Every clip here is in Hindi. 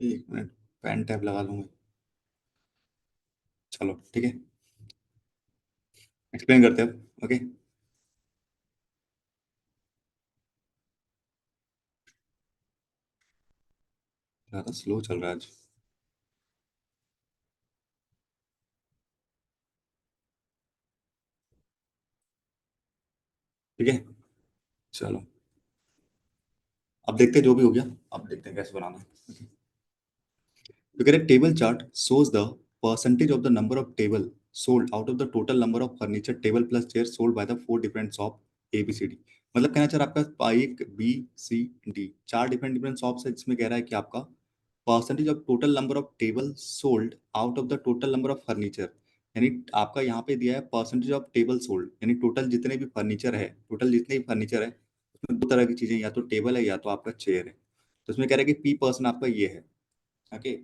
एक मिनट, पेन टैब लगा लूंगा। चलो ठीक है, एक्सप्लेन करते हैं अब। ओके। ज़्यादा स्लो चल रहा है आज। ठीक है, चलो अब देखते हैं जो भी हो गया। अब देखते हैं कैसे बनाना है। तो कह रहे table chart shows the percentage of the number of table sold out of the total number of furniture table plus chairs sold by the four different shop A B C D। मतलब कहना चाह रहा है आपका एक बी सी डी चार डिफरेंट डिफरेंट शॉप्स है, जिसमें कह रहा है कि आपका percentage of total number of table sold out of the total number of furniture. यानी आपका यहाँ पे दिया है परसेंटेज ऑफ टेबल सोल्ड, यानी टोटल जितने भी फर्नीचर है, टोटल जितने भी फर्नीचर है उसमें दो तरह की चीजें, या तो टेबल है या तो आपका चेयर है। तो उसमें कह रहा है कि पी पर्सन आपका ये है। ओके।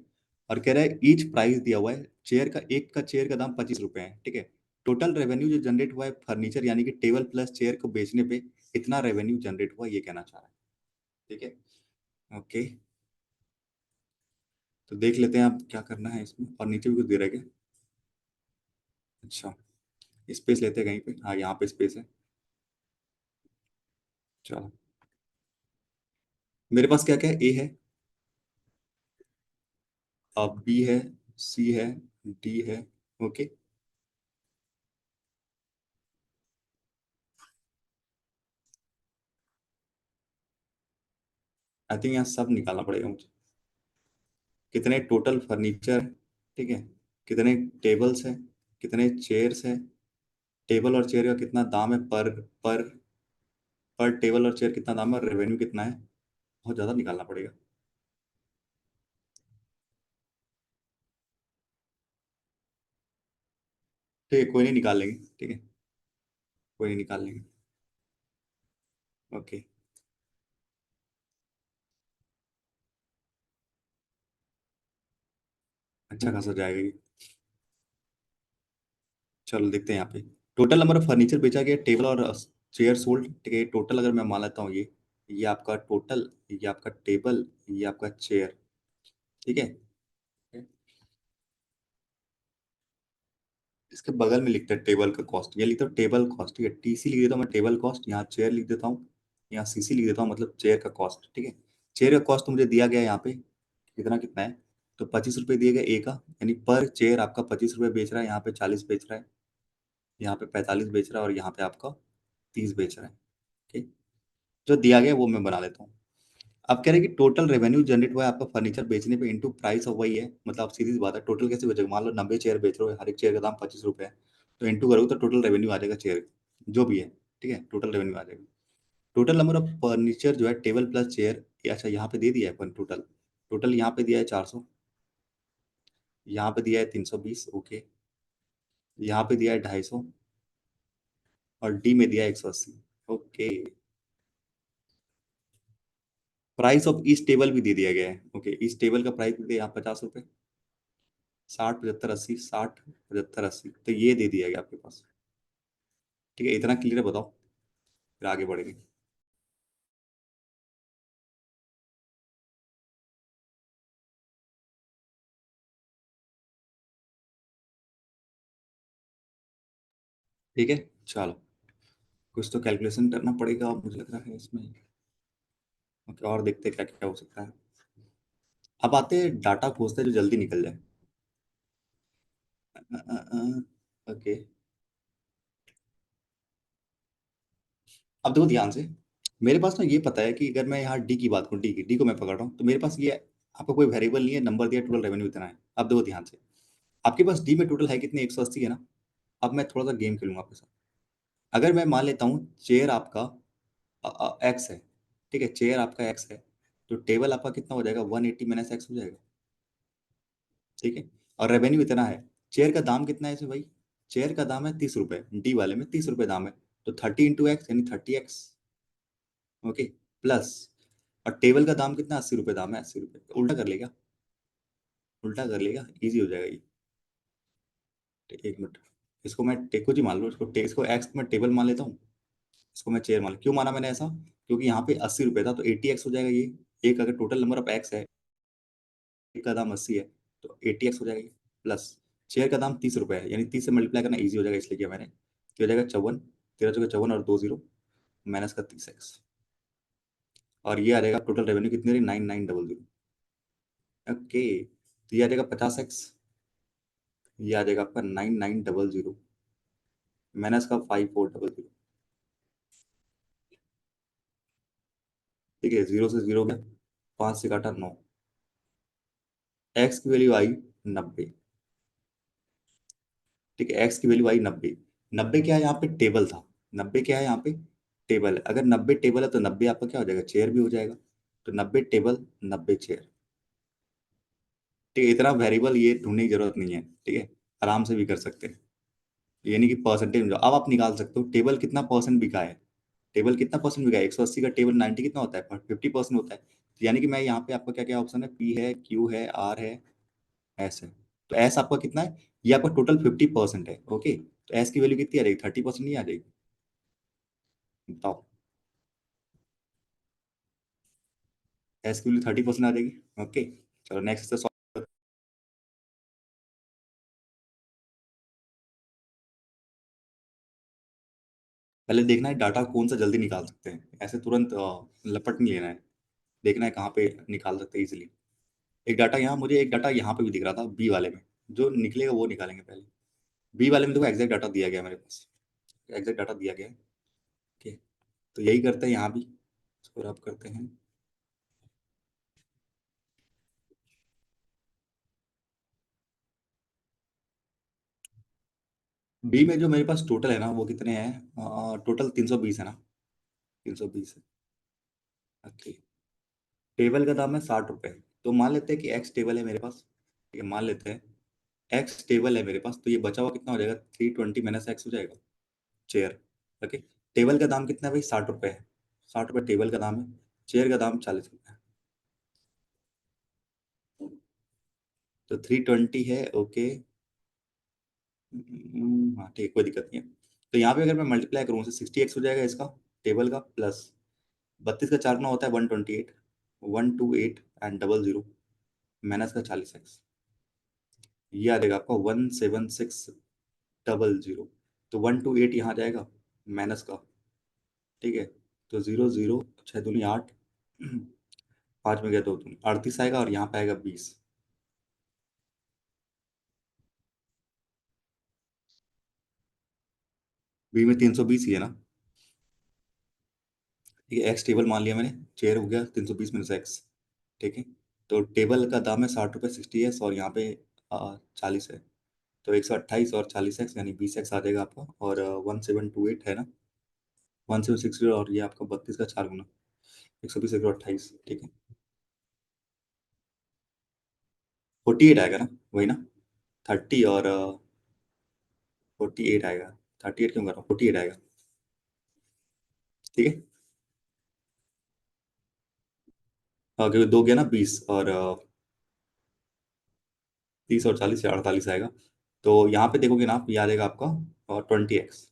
और कह रहा है ईच प्राइस दिया हुआ है, चेयर का एक का चेयर का दाम 25 रुपए है। ठीक है। टोटल रेवेन्यू जो जनरेट हुआ है फर्नीचर यानी कि टेबल प्लस चेयर को बेचने पे इतना रेवेन्यू जनरेट हुआ, ये कहना चाह रहा है। ठीक है। ओके। तो देख लेते हैं आप क्या करना है इसमें, और नीचे भी कुछ दे रहा है क्या? अच्छा, स्पेस लेते हैं कहीं पे, हाँ यहाँ पे स्पेस है। चलो, मेरे पास क्या क्या है, ए है, अब बी है, सी है, डी है। ओके। आई थिंक यहाँ सब निकालना पड़ेगा मुझे। कितने टोटल फर्नीचर, ठीक है, कितने टेबल्स है, कितने चेयर्स है, टेबल और चेयर का कितना दाम है पर पर टेबल और चेयर कितना दाम है, और रेवेन्यू कितना है। बहुत ज्यादा निकालना पड़ेगा। ठीक है, कोई नहीं, निकाल लेंगे। ठीक है, कोई नहीं, निकाल लेंगे। ओके। अच्छा खासा जाएगा ये। चलो देखते हैं यहाँ पे। टोटल नंबर ऑफ फर्नीचर बेचा गया, टेबल और चेयर सोल्ड। ठीक है, टोटल अगर मैं मान लेता हूँ ये आपका टोटल, ये आपका टेबल, ये आपका चेयर। ठीक है। इसके बगल में लिखते हैं टेबल का कॉस्ट, ये लिखता हूँ टेबल कॉस्ट। ठीक है, टीसी लिख देता हूँ मैं टेबल कॉस्ट, यहाँ चेयर लिख देता हूँ, यहाँ सीसी लिख देता हूँ, मतलब चेयर का कॉस्ट। ठीक है। चेयर का कॉस्ट तो मुझे दिया गया है यहाँ पे, कितना कितना है, तो 25 रुपये दिए गए ए का, यानी पर चेयर आपका 25 रुपये बेच रहा है, यहाँ पे 40 बेच रहा है, यहाँ पे 45 बेच रहा है, और यहाँ पे आपका 30 बेच रहा है। ठीक। जो दिया गया है वो मैं बना लेता हूँ। अब कह रहे हैं कि टोटल रेवेन्यू जनरेट हुआ है आपका फर्नीचर बेचने पे इंटू प्राइस ऑफ, वही है, मतलब आप सीधी सी बात है, टोटल कैसे बचेगा, मान लो 90 चेयर बेच रहे हो, हर एक चेयर का दाम 25 रुपये है, तो इंटू करोगे तो टोटल रेवेन्यू आ जाएगा चेयर जो भी है। ठीक है, टोटल रेवेन्यू आ जाएगा। टोटल नंबर ऑफ फर्नीचर जो है टेबल प्लस चेयर, अच्छा यहाँ पे दे दिया है अपन टोटल, टोटल यहाँ पे दिया है 400, यहाँ पे दिया है 320। ओके। यहाँ पे दिया है 250, और डी में दिया है 180। Okay. Price of each table भी दे दिया गया है। ओके, इस टेबल का प्राइस भी दिया यहाँ 50 रुपये, 60 75 80, 60 75 80, तो ये दे दिया गया आपके पास। ठीक है, इतना क्लियर बताओ, फिर आगे बढ़ेंगे। ठीक है, चलो कुछ तो कैलकुलेशन करना पड़ेगा मुझे लग रहा है इसमें। ओके, और देखते हैं क्या क्या हो सकता है। अब आते हैं डाटा खोजते हैं जो जल्दी निकल जाए। ओके। अब देखो ध्यान से, मेरे पास ना ये पता है कि अगर मैं यहाँ डी की बात करूँ, डी को मैं पकड़ रहा हूँ, तो मेरे पास ये आपका कोई वेरिएबल नहीं है, नंबर दिया, टोटल रेवेन्यू इतना है। अब देखो ध्यान से, आपके पास डी में टोटल है कितने, 180 है ना। अब मैं थोड़ा सा गेम खेलूंगा आपके साथ। अगर मैं मान लेता हूँ चेयर आपका एक्स है, ठीक है, चेयर आपका एक्स है, तो टेबल आपका कितना हो जाएगा, 180 माइनस एक्स हो जाएगा। ठीक है। और रेवेन्यू इतना है, चेयर का दाम कितना है इसमें भाई, चेयर का दाम है 30 रुपए, डी वाले में 30 रुपए दाम है, तो 30 × एक्स यानी 30x। ओके। प्लस, और टेबल का दाम कितना, 80 रुपए दाम है, 80 रुपए, उल्टा कर लेगा, उल्टा कर लेगा, इजी हो जाएगा ये। एक मिनट, इसको मैं कुछ ही मान लो, इसको एक्स मैं टेबल मान लेता हूँ, इसको मैं चेयर मान, क्यों माना मैंने ऐसा, क्योंकि यहाँ पे 80 रुपए था, तो 80x हो जाएगा ये। एक अगर टोटल नंबर ऑफ एक्स है, का दाम 80 है तो 80x हो जाएगी, प्लस शेयर का दाम 30 रुपये है, यानी 30 से मल्टीप्लाई करना ईजी हो जाएगा, इसलिए किया मैंने। क्या हो जाएगा 54, 13 चौके 54 और 2 0 माइनस का 30x, और ये आ जाएगा टोटल रेवेन्यू कितनी रही 9900। ओके, तो ये आ जाएगा 50x, ये आ जाएगा आपका 9900 माइनस का 5400। ठीक है, जीरो से जीरो गया, 5 से काटा 9, एक्स की वैल्यू आई 90। ठीक है, एक्स की वैल्यू आई 90। 90 क्या है यहाँ पे, टेबल था। 90 क्या है यहाँ पे, टेबल है। अगर 90 टेबल है तो 90 आपका क्या हो जाएगा, चेयर भी हो जाएगा। तो 90 टेबल 90 चेयर। ठीक है, इतना वेरिएबल ये ढूंढने की जरूरत नहीं है, ठीक है, आराम से भी कर सकते हैं। ये नहीं कि परसेंटेज में जाओ, अब आप निकाल सकते हो टेबल कितना परसेंट बिका है। टेबल कितना परसेंट बिका है, 180 का टेबल 90 कितना होता है, 50% होता है। तो यानी कि मैं यहाँ पे आपका क्या क्या ऑप्शन है, पी है, क्यू है, आर है, एस है। तो एस आपका कितना है, ये आपका टोटल 50% है। ओके, तो एस की वैल्यू कितनी आ जाएगी, 30% नहीं आ जाएगी, बताओ। एस की वैल्यू 30% आ जाएगी। ओके, चलो नेक्स्ट से पहले देखना है डाटा कौन सा जल्दी निकाल सकते हैं, ऐसे तुरंत लपट नहीं लेना है। देखना है कहाँ पे निकाल सकते हैं इजिली। एक डाटा यहाँ, मुझे एक डाटा यहाँ पे भी दिख रहा था बी वाले में, जो निकलेगा वो निकालेंगे पहले। बी वाले में देखो एग्जैक्ट डाटा दिया गया है मेरे पास, एग्जैक्ट डाटा दिया गया है। ओके, तो यही करते हैं यहाँ भी, इसको रब करते हैं। बी में जो मेरे पास टोटल है ना, वो कितने हैं, टोटल 320 है ना, 320 है। ओके, टेबल का दाम है 60 रुपए। तो मान लेते हैं कि एक्स टेबल है मेरे पास, ठीक है, मान लेते हैं एक्स टेबल है मेरे पास, तो ये बचा हुआ कितना हो जाएगा, 320 माइनस एक्स हो जाएगा, चेयर। ओके, टेबल का दाम कितना है भाई, 60 रुपए है। 60 रुपए टेबल का दाम है, चेयर का दाम 40 रुपए है। तो 320 है। ओके, हाँ ठीक है, कोई दिक्कत नहीं है। तो यहाँ पे अगर मैं मल्टीप्लाई करूँ तो 60x हो जाएगा इसका, टेबल का, प्लस 32 का 4 गुना होता है 128, 128 एंड 00 माइनस का 40x, ये आ जाएगा आपका 17600। तो 128 यहाँ आ जाएगा माइनस का, ठीक है। तो 00, 6 दूनी 8, 5 में गया 2 दूनी 38 आएगा, और यहाँ पे आएगा 20। बी में 320 ही है ना, ठीक है, एक्स टेबल मान लिया मैंने, चेयर हो गया 320 माइनस एक्स। ठीक है, तो टेबल का दाम है 60 रुपये, 60 एस, और यहाँ पे 40 है। तो 128 और 40x यानी 20x आ जाएगा आपका, और 1728 है ना, 1760, और ये आपका 32 का 4 गुना, 120 128, ठीक है। 48 आएगा ना, वही ना, 30 और 48 आएगा। 38 क्यों कर रहा हूँ, 48 आएगा, ठीक है। क्योंकि दो गया ना 20, और 30 और 40 या 48 आएगा। तो यहाँ पे देखोगे ना आप, ये आ जाएगा आपका, और 20x,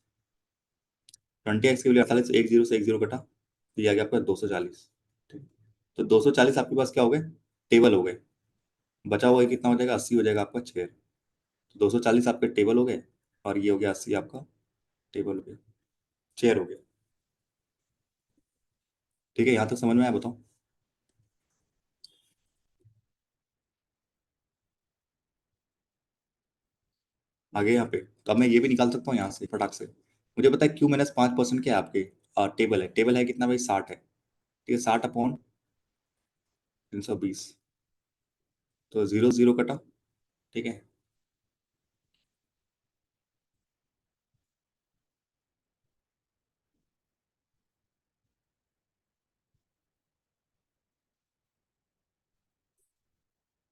20x के लिए 48, एक जीरो से एक जीरो कटा, तो ये आ गया आपका 240। ठीक, तो 240 आपके पास क्या हो गए, टेबल हो गए। बचा हुआ ये कितना हो जाएगा, 80 हो जाएगा आपका चेयर। तो 240 आपके टेबल हो गए, और ये हो गया 80 आपका टेबल हो गया, चेयर हो गया। ठीक है, यहाँ तक समझ में आया, बताओ। आगे यहाँ पे, तो अब मैं ये भी निकाल सकता हूँ यहाँ से फटाक से। मुझे पता है क्यू माइनस 5% क्या है आपके, टेबल है कितना भाई, 60 है। ठीक है, 60 अपॉन 320, तो 00 कटा, ठीक है।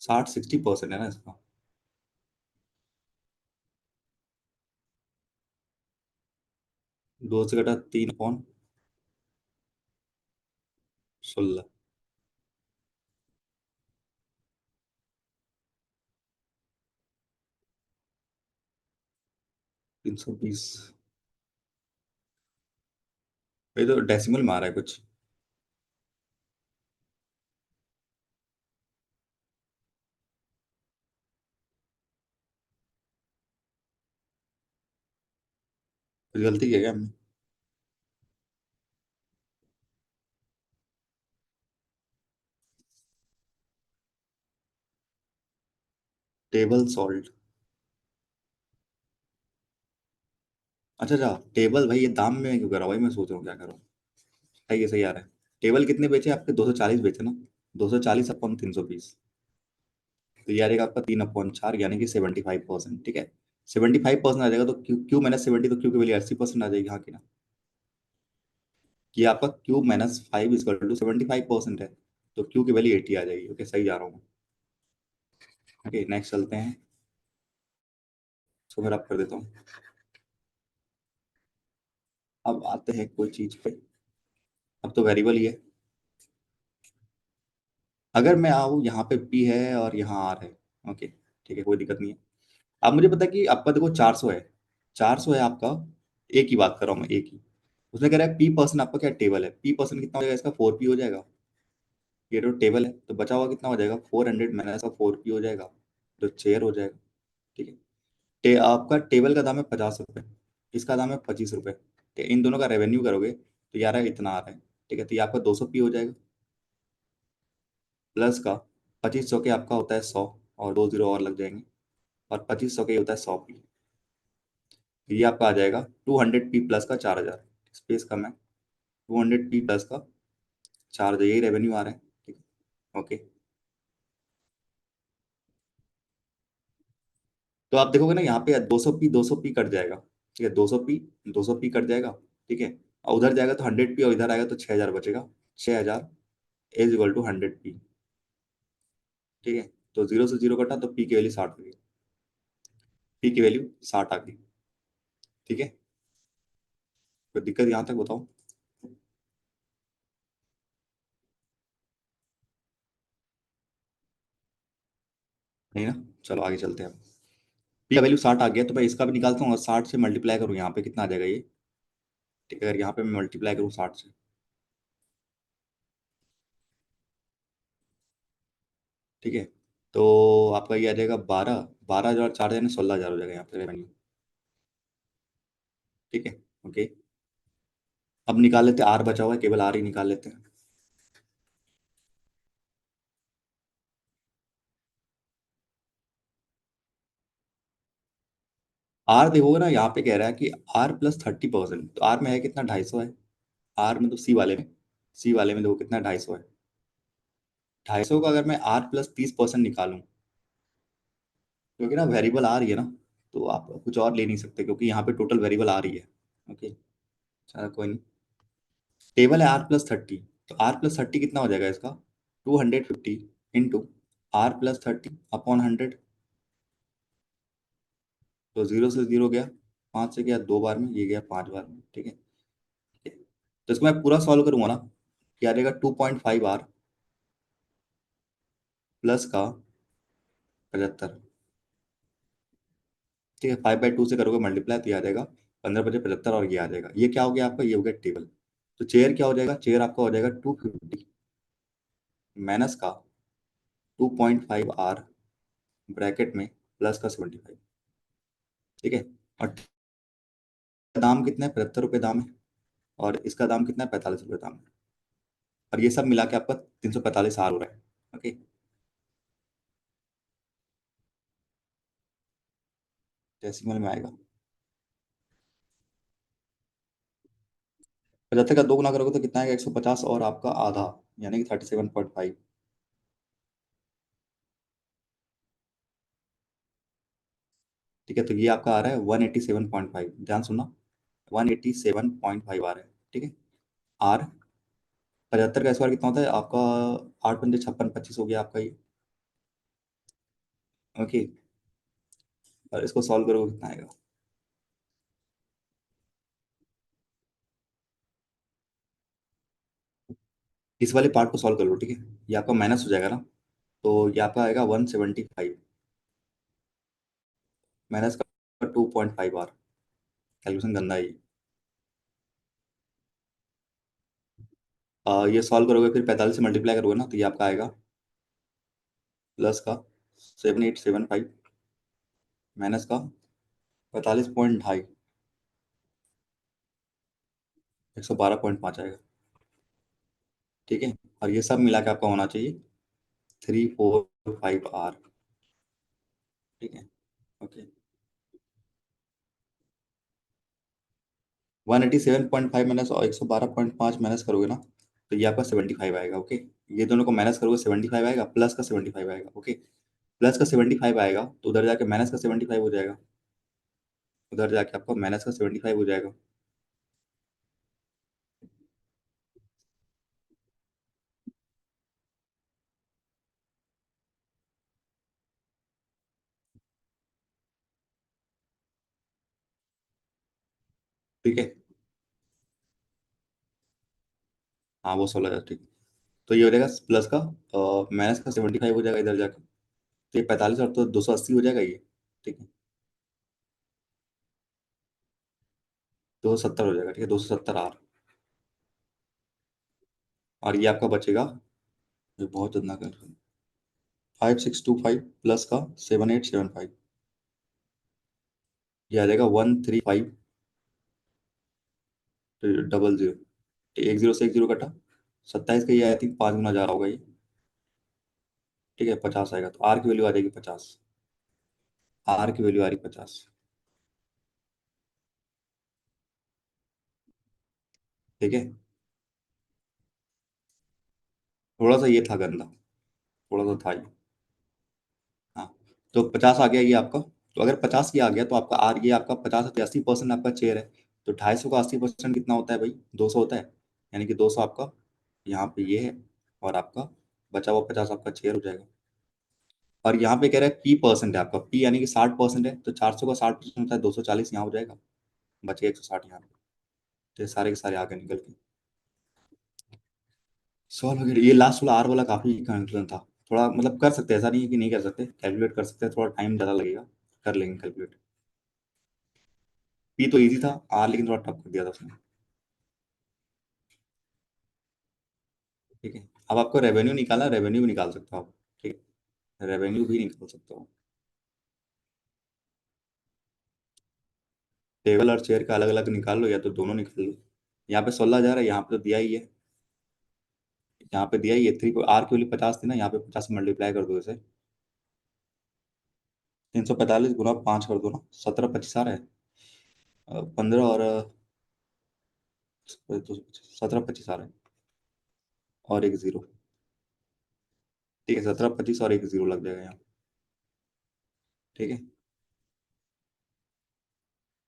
60 60% है ना इसका। 2 से कटा 3/16, 320। ये तो डेसिमल में आ रहा है कुछ। कुछ गलती किया क्या हमने? Table salt. अच्छा अच्छा, टेबल भाई ये दाम में क्यों कर रहा हूँ भाई, मैं सोच रहा हूँ क्या करूँ। सही है, सही आ रहा है। टेबल कितने बेचे आपके, 240 बेचे ना? 240/320। तो ये आ जाएगा आपका 3/4, यानी कि 75%। ठीक है, 75% आ जाएगा तो क्यू क्यू माइनस 70, तो क्यू की वैल्यू 80% आ जाएगी, हाँ की ना? कि आपका क्यू माइनस 5 = 75% है, तो क्यू की वैल्यू 80 आ जाएगी। ओके, सही जा रहा हूँ। ओके, नेक्स्ट चलते हैं। इसको मैं रब कर देता हूँ। अब आते हैं कोई चीज पे। अब तो वेरिएबल ही है। अगर मैं आऊँ यहाँ पे पी है और यहाँ आर है। ओके, ठीक है, कोई दिक्कत नहीं है। अब मुझे पता है कि आपका देखो 400 है। 400 है आपका। एक की बात कर रहा हूँ मैं, एक ही। उसने कह रहा है पी परसेंट आपका क्या टेबल है, पी परसेंट कितना हो जाएगा इसका, 4p हो जाएगा। ये तो टेबल है, तो बचा हुआ कितना हो जाएगा, 400 माइनस का 4p हो जाएगा, जो चेयर हो जाएगा। ठीक है। आपका टेबल का दाम है 50 रुपये, इसका दाम है 25 रुपये। ठीक है, इन दोनों का रेवेन्यू करोगे तो यार इतना आ रहा है। ठीक है, तो ये आपका 200p हो जाएगा। प्लस का 2500 के आपका होता है 100, और 2 जीरो और लग जाएंगे, और 2500 के होता है 100p। तो ये आपका आ जाएगा 200p प्लस का 4000। स्पेस कम है, 200p प्लस का 4000, यही रेवेन्यू आ रहा है। ठीक है, ओके। तो आप देखोगे ना यहाँ पे 200p 200p कट जाएगा। ठीक है, 200p 200p कट जाएगा। ठीक है, और उधर जाएगा तो 100p, और इधर आएगा तो 6000 बचेगा। 6000 इज इक्वल टू 100p। ठीक है, तो जीरो से जीरो कटा तो p की वैल्यू 60 आ गई। p की वैल्यू 60 आ गई। ठीक है, कोई दिक्कत यहाँ तक बताओ? नहीं ना? चलो आगे चलते हैं। p का वैल्यू 60 आ गया, तो मैं इसका भी निकालता हूँ, और 60 से मल्टीप्लाई करूँ यहाँ पे कितना आ जाएगा ये। ठीक है, अगर यहाँ पे मैं मल्टीप्लाई करूँ 60 से। ठीक है, तो आपका ये आ जाएगा 12 12 हजार, 4 हजार 16 हजार हो जाएगा यहाँ पे रेवेन्यू। ठीक है, ओके। अब निकाल लेते हैं, आर बचा हुआ है, केवल आर ही निकाल लेते हैं। आर देखोगे ना, यहाँ पे कह रहा है कि R+30%, तो आर में है कितना, 250 है। आर में तो सी वाले में, सी वाले में देखो कितना, 250 है। 250 का अगर मैं R+30% निकालूं, क्योंकि ना वेरिएबल आ रही है ना, तो आप कुछ और ले नहीं सकते, क्योंकि यहाँ पे टोटल वेरिएबल आ रही है। ओके, चलो कोई नहीं। टेबल है R+30, तो R+30 कितना हो जाएगा इसका, 250 इंटू R+30/100। तो जीरो से जीरो गया, 5 से गया 2 बार में, ये गया 5 बार में। ठीक है, तो इसको मैं पूरा सॉल्व करूंगा ना, क्या आ जाएगा, 2.5R प्लस का 75। ठीक है, 5/2 से करोगे मल्टीप्लाई, तो ये आ जाएगा 15×5 75, और ये आ जाएगा, ये क्या हो गया आपका, ये हो गया टेबल। तो चेयर क्या हो जाएगा, चेयर आपका हो जाएगा 250 माइनस का 2.5R ब्रैकेट में प्लस का 75। ठीक है, और दाम कितना है, 75 रुपये दाम है, और इसका दाम कितना है, 45 रुपये दाम है। और ये सब मिला के आपका 345 R हो रहा है। ओके, डेसिमल में आएगा। 75 का 2 गुना करोगे तो कितना आएगा, 150, और आपका आधा, यानी कि 37.5। ठीक है, तो ये आपका आ रहा है 187.5, ध्यान सुनना, 187.5 आ रहा है। ठीक है, आर 75 का स्क्वायर कितना होता है आपका, 8×5 = 56, 25 हो गया आपका ये। ओके, और इसको सॉल्व करोगे कितना आएगा। इस वाले पार्ट को सॉल्व कर लो। ठीक है, ये आपका माइनस हो जाएगा ना, तो ये आपका आएगा 175 माइनस का 2.5R। कैलकुलेशन गंदा है ये। ये सॉल्व करोगे, फिर 45 से मल्टीप्लाई करोगे ना, तो ये आपका आएगा प्लस का 7875 माइनस का 45.2 112.5 आएगा। ठीक है। और ये सब मिला के आपका होना चाहिए 345 आर। ठीक है। ओके। 187.5 माइनस और 112.5 माइनस करोगे ना, तो ये आपका 75 आएगा। ओके। ये दोनों को माइनस करोगे 75 आएगा, प्लस का 75 आएगा। ओके। प्लस का 75 आएगा तो उधर जाके माइनस का 75 हो जाएगा। उधर जाके आपका माइनस का 75 हो जाएगा। ठीक है। हाँ वो 16,000। ठीक है। तो ये हो जाएगा प्लस का माइनस का 75 हो जाएगा इधर जाके। तो ये 45 और तो 280 हो जाएगा ये। ठीक है। 270 हो जाएगा। ठीक है, 270 आर। और ये आपका बचेगा, ये बहुत इतना कर, 5625 प्लस का 7875, ये आ जाएगा 135 00। एक जीरो से एक जीरो कटा, 27 का ये आई थिंक 5 गुना जा रहा होगा ये। ठीक है, 50 आएगा तो आर की वैल्यू आ जाएगी 50। आर की वैल्यू आ रही 50। ठीक है। थोड़ा सा ये था गंदा, थोड़ा सा था ये। हाँ। तो 50 आ गया ये आपका। तो अगर 50 ये आ गया तो आपका आर, ये आपका 50 है, 80% आपका चेयर है। तो 250 का 80% कितना होता है भाई? 200 होता है। यानी कि 200 आपका यहाँ पे ये है, और आपका बचा हुआ 50 आपका चेयर हो जाएगा। और यहाँ पे कह रहा है पी परसेंट है आपका, पी यानी कि 60% है, तो 400 का 60% होता है 240, यहाँ हो जाएगा। बच गया 160 यहाँ पे। तो ये सारे के सारे आगे निकल के सॉल्व हो गया। ये लास्ट वाला आर वाला काफी कंफ्यूजन था। थोड़ा मतलब कर सकते हैं, ऐसा नहीं है कि नहीं कर सकते, कैलकुलेट कर सकते हैं, थोड़ा टाइम ज़्यादा लगेगा, कर लेंगे कैलकुलेट। पी तो इजी था, आर लेकिन थोड़ा टफ कर दिया था उसने। ठीक है। अब आपको रेवेन्यू निकालना, रेवेन्यू भी निकाल सकते हो आप। ठीक है, रेवेन्यू भी निकाल सकते हो। टेबल और चेयर का अलग अलग निकाल लो, या तो दोनों निकाल लो। यहाँ पे 16,000 है, यहाँ पे तो दिया ही है। यहाँ पे दिया ही है, थ्री आर की वैल्यू 50 थी ना, यहाँ पे 50 मल्टीप्लाई कर दो इसे। 345 गुना 5 कर दो ना, 17 25 आ रहा है। 15 और 17 25 आ रहा है। और एक जीरो। ठीक है, 17 25 और एक जीरो लग जाएगा यहाँ। ठीक है।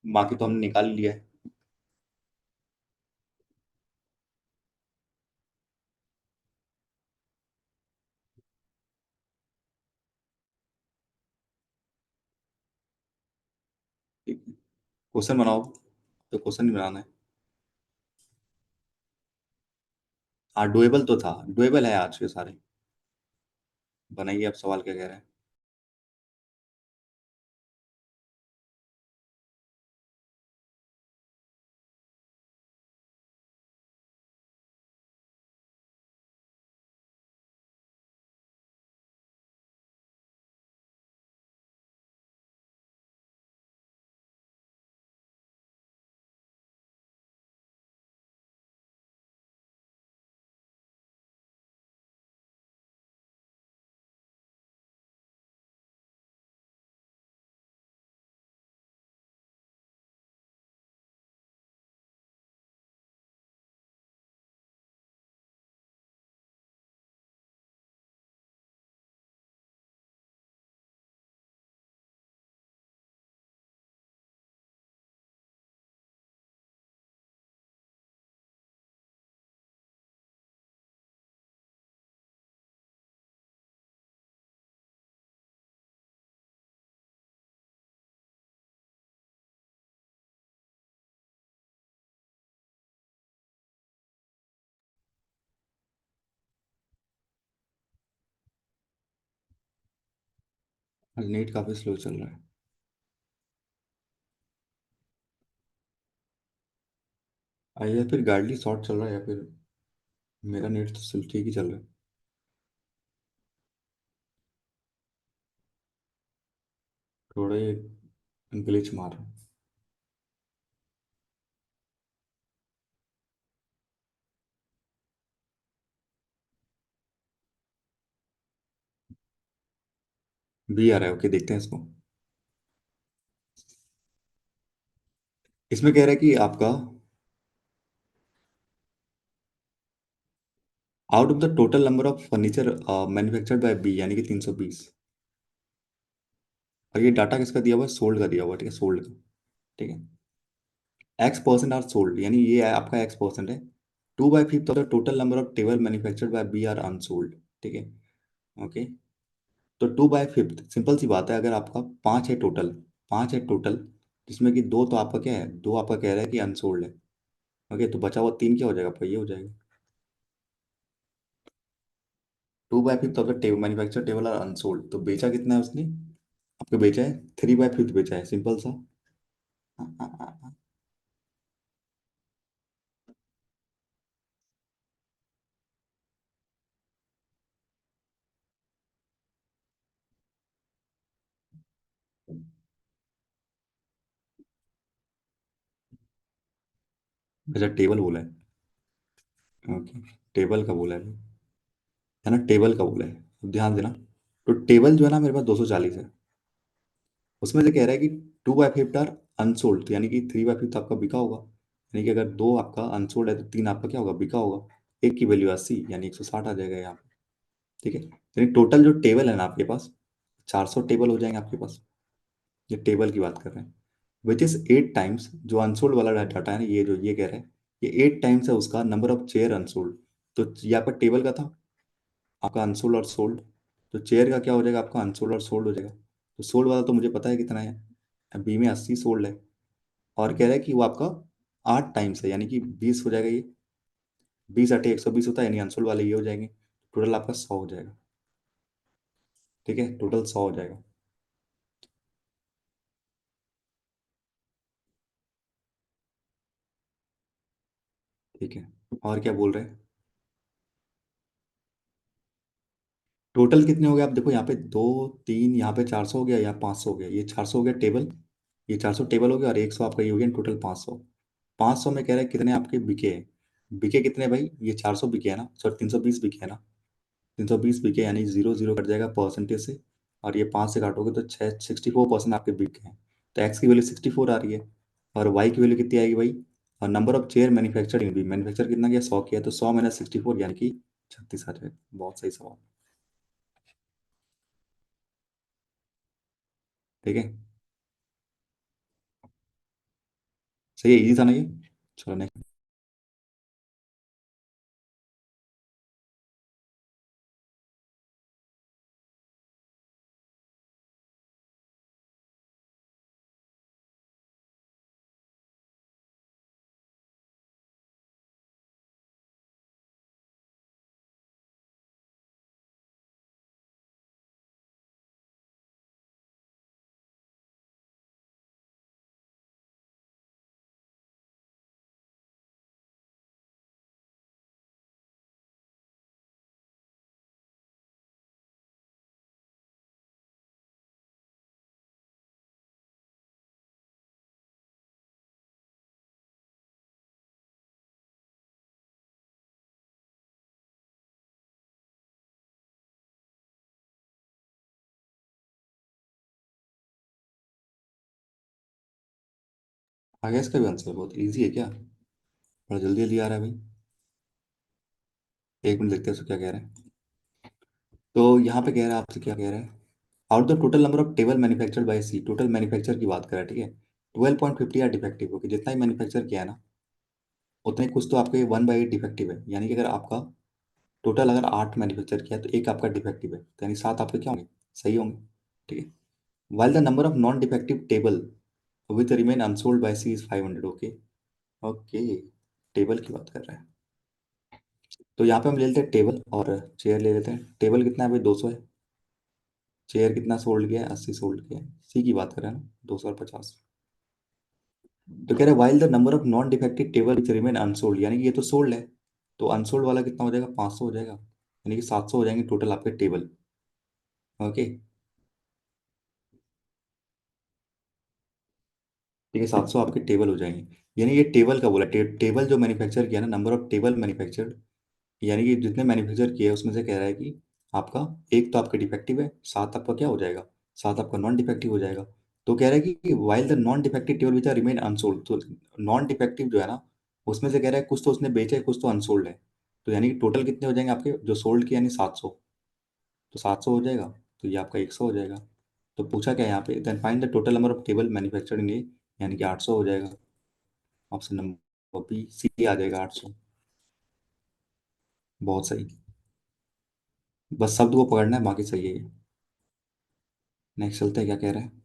बाकी तो हमने निकाल लिया है। ठीक है। क्वेश्चन बनाओ। तो क्वेश्चन नहीं बनाना है। हाँ डुएबल तो था, डुएबल है आज के सारे। बनाइए, आप सवाल क्या कह रहे हैं। नेट काफी स्लो चल रहा है। या फिर गाड़ी शॉर्ट चल रहा है, या फिर मेरा नेट तो सिर्फ ठीक ही चल रहा है। थोड़े ग्लिच मार रहा है। बी आ रहा है, ओके देखते हैं इसको। इसमें कह रहा है कि आपका out of the total number of furniture manufactured by B, यानी कि 320। और ये डाटा किसका दिया हुआ है? सोल्ड का दिया हुआ है, ठीक है, सोल्ड का। ठीक है, एक्स परसेंट आर सोल्ड, यानी ये आपका एक्स परसेंट है। 2/5 of the total number of table manufactured by B are unsold. ठीक है, ओके। तो 2/5 सिंपल सी बात है, अगर आपका 5 है टोटल, 5 है टोटल, जिसमें कि दो तो आपका क्या है, दो आपका कह रहा है कि अनसोल्ड है। ओके, तो बचा हुआ तीन क्या हो जाएगा आपका? ये हो जाएगा 2/5 of the table manufacture table are unsold. तो बेचा कितना है उसने? आपको बेचा है 3/5 बेचा है, सिंपल सा। हाँ, हाँ, हाँ, हाँ। अच्छा, टेबल बोला है। ओके, टेबल का बोला है ना, टेबल का बोला है। अब ध्यान देना। तो टेबल जो है ना मेरे पास 240 है। उसमें से कह रहा है कि 2/5 आर अनसोल्ड, यानी कि 3/5 आपका बिका होगा। यानी कि अगर दो आपका अनसोल्ड है तो तीन आपका क्या होगा? बिका होगा। एक की वैल्यू 80, यानी 160 आ जाएगा यहाँ पे। ठीक है, यानी टोटल जो टेबल है ना आपके पास, 400 टेबल हो जाएंगे आपके पास। ये टेबल की बात कर रहे हैं, विच इज 8 टाइम्स जो अनसोल्ड वाला डाटा है ना, ये जो ये कह रहे हैं, ये 8 टाइम्स है उसका नंबर ऑफ चेयर अनसोल्ड। तो ये आपका टेबल का था, आपका अनसोल्ड और सोल्ड। तो चेयर का क्या हो जाएगा आपका? अनसोल्ड और सोल्ड हो जाएगा। तो सोल्ड वाला तो मुझे पता है कितना है, बी में 80 सोल्ड है। और कह रहा है कि वो आपका 8 टाइम्स है, यानी कि 20 हो जाएगा ये। 20 × 8 = 120 होता है, यानी अनसोल्ड वाले ये हो जाएंगे। टोटल आपका 100 हो जाएगा। ठीक है, टोटल 100 हो जाएगा। ठीक है, और क्या बोल रहे हैं? टोटल कितने हो गए आप देखो, यहाँ पे दो, तीन, यहाँ पे 400 हो गया, यहाँ 500 हो गया, ये 400 हो गया टेबल। ये 400 टेबल हो गया, और 100 आपका ये हो गया, टोटल 500। 500 में कह रहा है कितने आपके बिके हैं? बिके कितने भाई? ये 400 बिके है ना, सॉरी 320 बिके है ना। 320 बिके, यानी जीरो जीरो कट जाएगा परसेंटेज से। और ये 5 से काटोगे तो 64% आपके बिके हैं। तो एक्स की वैल्यू 64 आ रही है। और वाई की वैल्यू कितनी आएगी भाई? और number of chair manufactured in B, manufacture कितना किया? 100 किया, तो 100 - 64 यानी कि 36 आ जाएगा। बहुत सही सवाल। ठीक है, सही है, इजी था ना ये। चलो नेक्स्ट। आ गया इसका भी आंसर? बहुत इजी है क्या? बड़ा जल्दी जल्दी आ रहा है भाई। एक मिनट देखते हैं उसको क्या कह रहे हैं। तो यहाँ पे कह रहा है आपसे, क्या कह रहा है? Out the total number of table manufactured by C, total manufacture की बात कर रहा है। ठीक है, 12.50 आर डिफेक्टिव, ओके, जितना ही मैन्युफैक्चर किया है ना, उतने कुछ तो आपके 1/8 डिफेक्टिव है। यानी कि अगर आपका टोटल अगर 8 मैन्युफैक्चर किया है तो एक आपका डिफेक्टिव है, तो यानी 7 आपके क्या होंगे? सही होंगे। ठीक है, while the number of non defective table with remain unsold by C is 500। Okay, okay, table की बात कर रहे हैं। तो यहाँ पे हम ले लेते हैं टेबल, और चेयर ले लेते हैं। टेबल कितना है भाई? 200 है। चेयर कितना सोल्ड किया है? 80 सोल्ड किया है। सी की बात कर रहे हैं ना, 250। तो कह रहे हैं while the number of non defective table which remain unsold, यानी कि ये तो सोल्ड है। तो अनसोल्ड वाला कितना हो जाएगा? 500 हो जाएगा, यानी कि 700 हो जाएंगे टोटल आपके टेबल। ओके, ठीक है, 700 आपके टेबल हो जाएंगे। यानी ये टेबल का बोला, टेबल जो मैन्युफैक्चर किया ना, नंबर ऑफ टेबल मैन्युफैक्चर्ड, यानी कि जितने मैन्युफैक्चर किए उसमें से कह रहा है कि आपका एक तो आपका डिफेक्टिव है, 7 आपका क्या हो जाएगा? सात आपका नॉन डिफेक्टिव हो जाएगा। तो कह रहा है कि while the non defective table which are remain unsold, तो नॉन डिफेक्टिव जो है ना, उसमें से कह रहा है कुछ तो उसने बेचे है, कुछ तो अनसोल्ड है। तो यानी कि टोटल कितने हो जाएंगे आपके जो सोल्ड के, यानी 700। तो 700 हो जाएगा, तो ये आपका 100 हो जाएगा। तो पूछा क्या है यहाँ पे, then find the total number of table manufactured in a, यानी कि 800 हो जाएगा। ऑप्शन नंबर बी सी आ जाएगा 800। बहुत सही। बस शब्द को पकड़ना है, बाकी सही है ये। नेक्स्ट चलते हैं, क्या कह रहे हैं।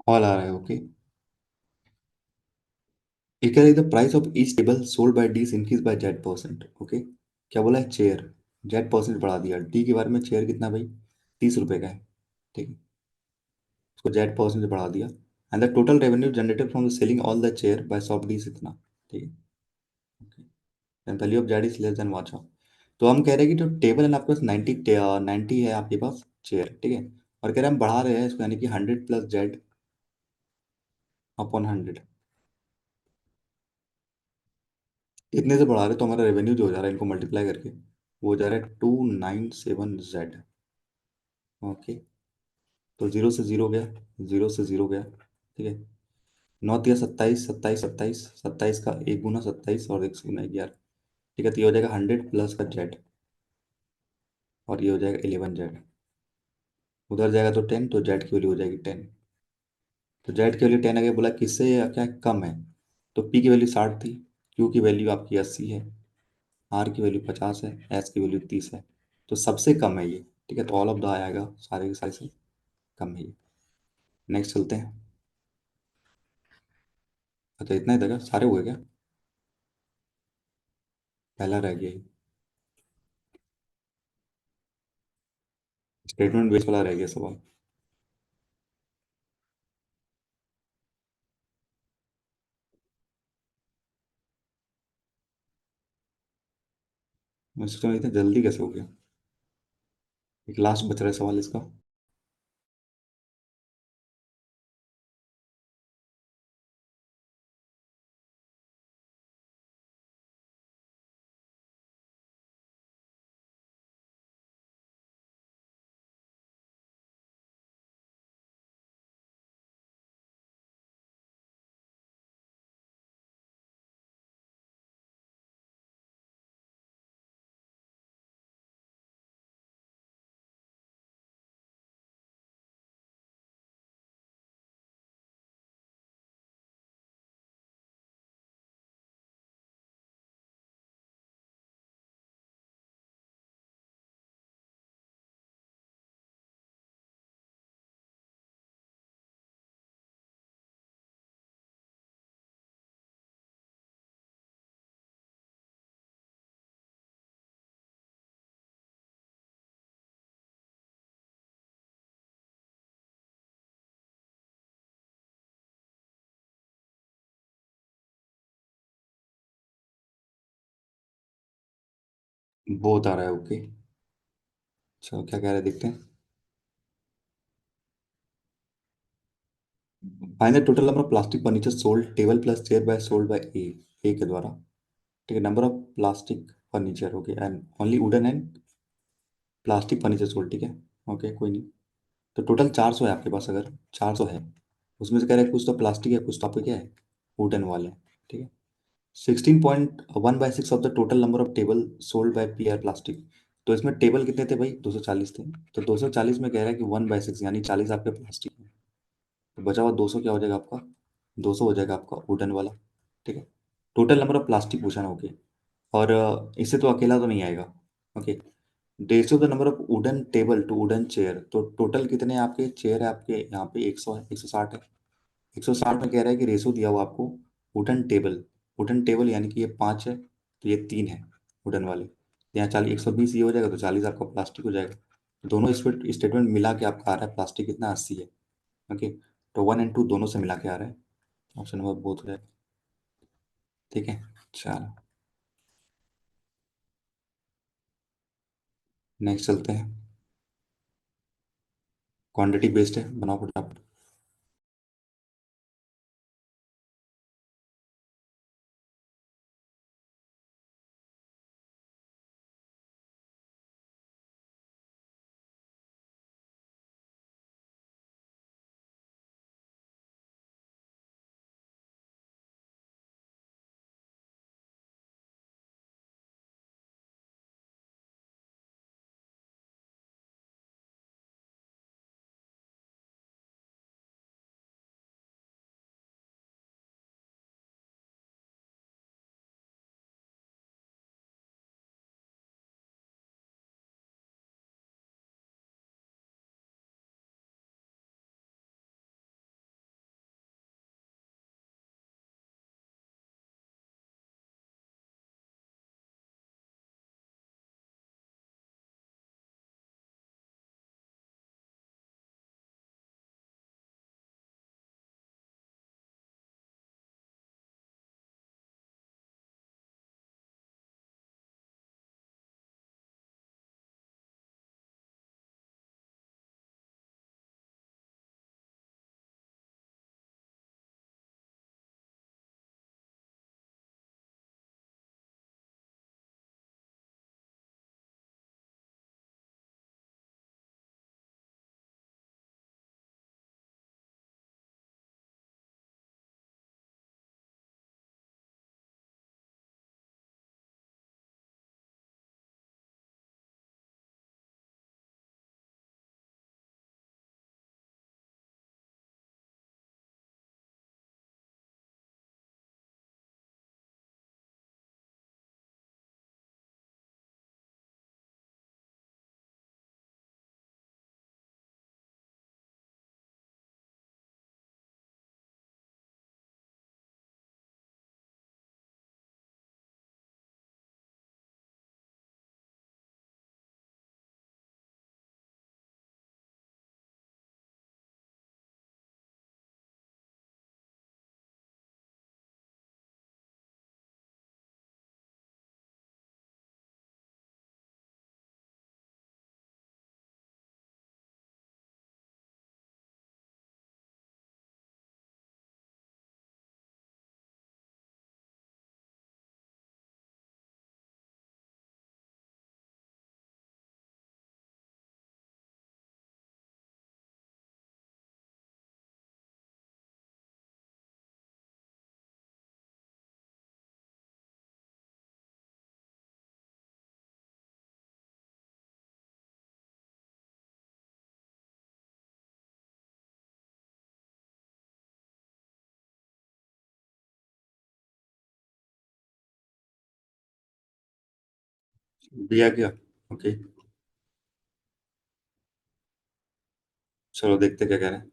ऑल आ रहा है, ओके। ये कह रहा है the price of each table sold by D increase by Z%, okay. क्या बोला है, चेयर जेड% बढ़ा दिया, डी के बारे में चेयर कितना भाई, 30 रुपए का है, ठीक है। उसको जेड% बढ़ा दिया। And the total revenue generated from the selling all the chair by shop D इतना, ठीक है, okay. Then value of Z is less than watch. तो हम कह रहे हैं कि जो टेबल है ना आपके पास 90 है आपके पास चेयर, ठीक है। और कह रहे हैं हम बढ़ा रहे हैं इसको, यानी कि 100 + जेड/100। इतने से बढ़ा रहे तो हमारा रेवेन्यू जो हो जा रहा है इनको मल्टीप्लाई करके, वो हो जा रहा है 297 जेड, ओके। तो जीरो से जीरो गया, जीरो से जीरो गया, ठीक है। नौ तिया 27, 27, 27, 27 का एक गुना 27 और एक से गुना 11, ठीक है। तो ये हो जाएगा 100 प्लस का जेड, और ये हो जाएगा 11 जेड। उधर जाएगा तो 10, तो जेड की वैल्यू हो जाएगी 10। तो जेड की वैल्यू 10 आगे बोला किससे क्या कम है। तो पी की वैल्यू 60 थी, क्यू की वैल्यू आपकी 80 है, आर की वैल्यू 50 है, एस की वैल्यू 30 है। तो सबसे कम है ये, ठीक है। तो ऑल ऑफ द आएगा, सारे के सारे से कम है ये। नेक्स्ट चलते हैं। अच्छा इतना ही था क्या, सारे हुए क्या, पहला रह गया ये। स्टेटमेंट बेस वाला रह गया सवाल। मैं सोच रहा हूँ इतना जल्दी कैसे हो गया। एक लास्ट बच रहा है सवाल इसका। बहुत आ रहा है, ओके। चलो क्या कह रहे हैं देखते हैं। Find the total number of plastic furniture sold, table plus chair by sold by A के द्वारा। ठीक है, number of plastic furniture, okay, and only wooden and plastic furniture sold, ठीक है। ओके, कोई नहीं। तो टोटल 400 है आपके पास, अगर 400 है, उसमें से कह रहे हैं कुछ तो प्लास्टिक है, कुछ तो आपके क्या है, वुडन वाले हैं, ठीक है। 16.1/6 of the total number of table sold by P R plastic. तो इसमें टेबल कितने थे भाई, 240 थे। तो 240 में कह रहा है कि 1/6 यानी 40 आपके प्लास्टिक है। तो बचा हुआ 200 क्या हो जाएगा आपका, 200 हो जाएगा आपका वुडन वाला, ठीक है। टोटल नंबर ऑफ प्लास्टिक पूछा ना, ओके। और इससे तो अकेला तो नहीं आएगा, okay. Ratio the number of wooden table to wooden chair, तो टोटल कितने आपके चेयर है, आपके यहाँ पे 100 है, 160 है। 160 में कह रहा है कि रेशियो दिया हुआ आपको वुडन टेबल, वुडन टेबल यानी कि ये 5 है, तो ये 3 है वुडन वाले। यहाँ 40, 120 ये हो जाएगा, तो 40 आपका प्लास्टिक हो जाएगा। दोनों स्टेटमेंट मिला के आपका आ रहा है प्लास्टिक कितना, 80 है, ओके। तो 1 और 2 दोनों से मिला के आ रहा है, ऑप्शन नंबर बोथ हो जाएगा, ठीक है। चलो नेक्स्ट चलते हैं। क्वांटिटी बेस्ड है, बनाओ फटाफट। दिया गया, ओके। चलो देखते क्या कह रहे हैं।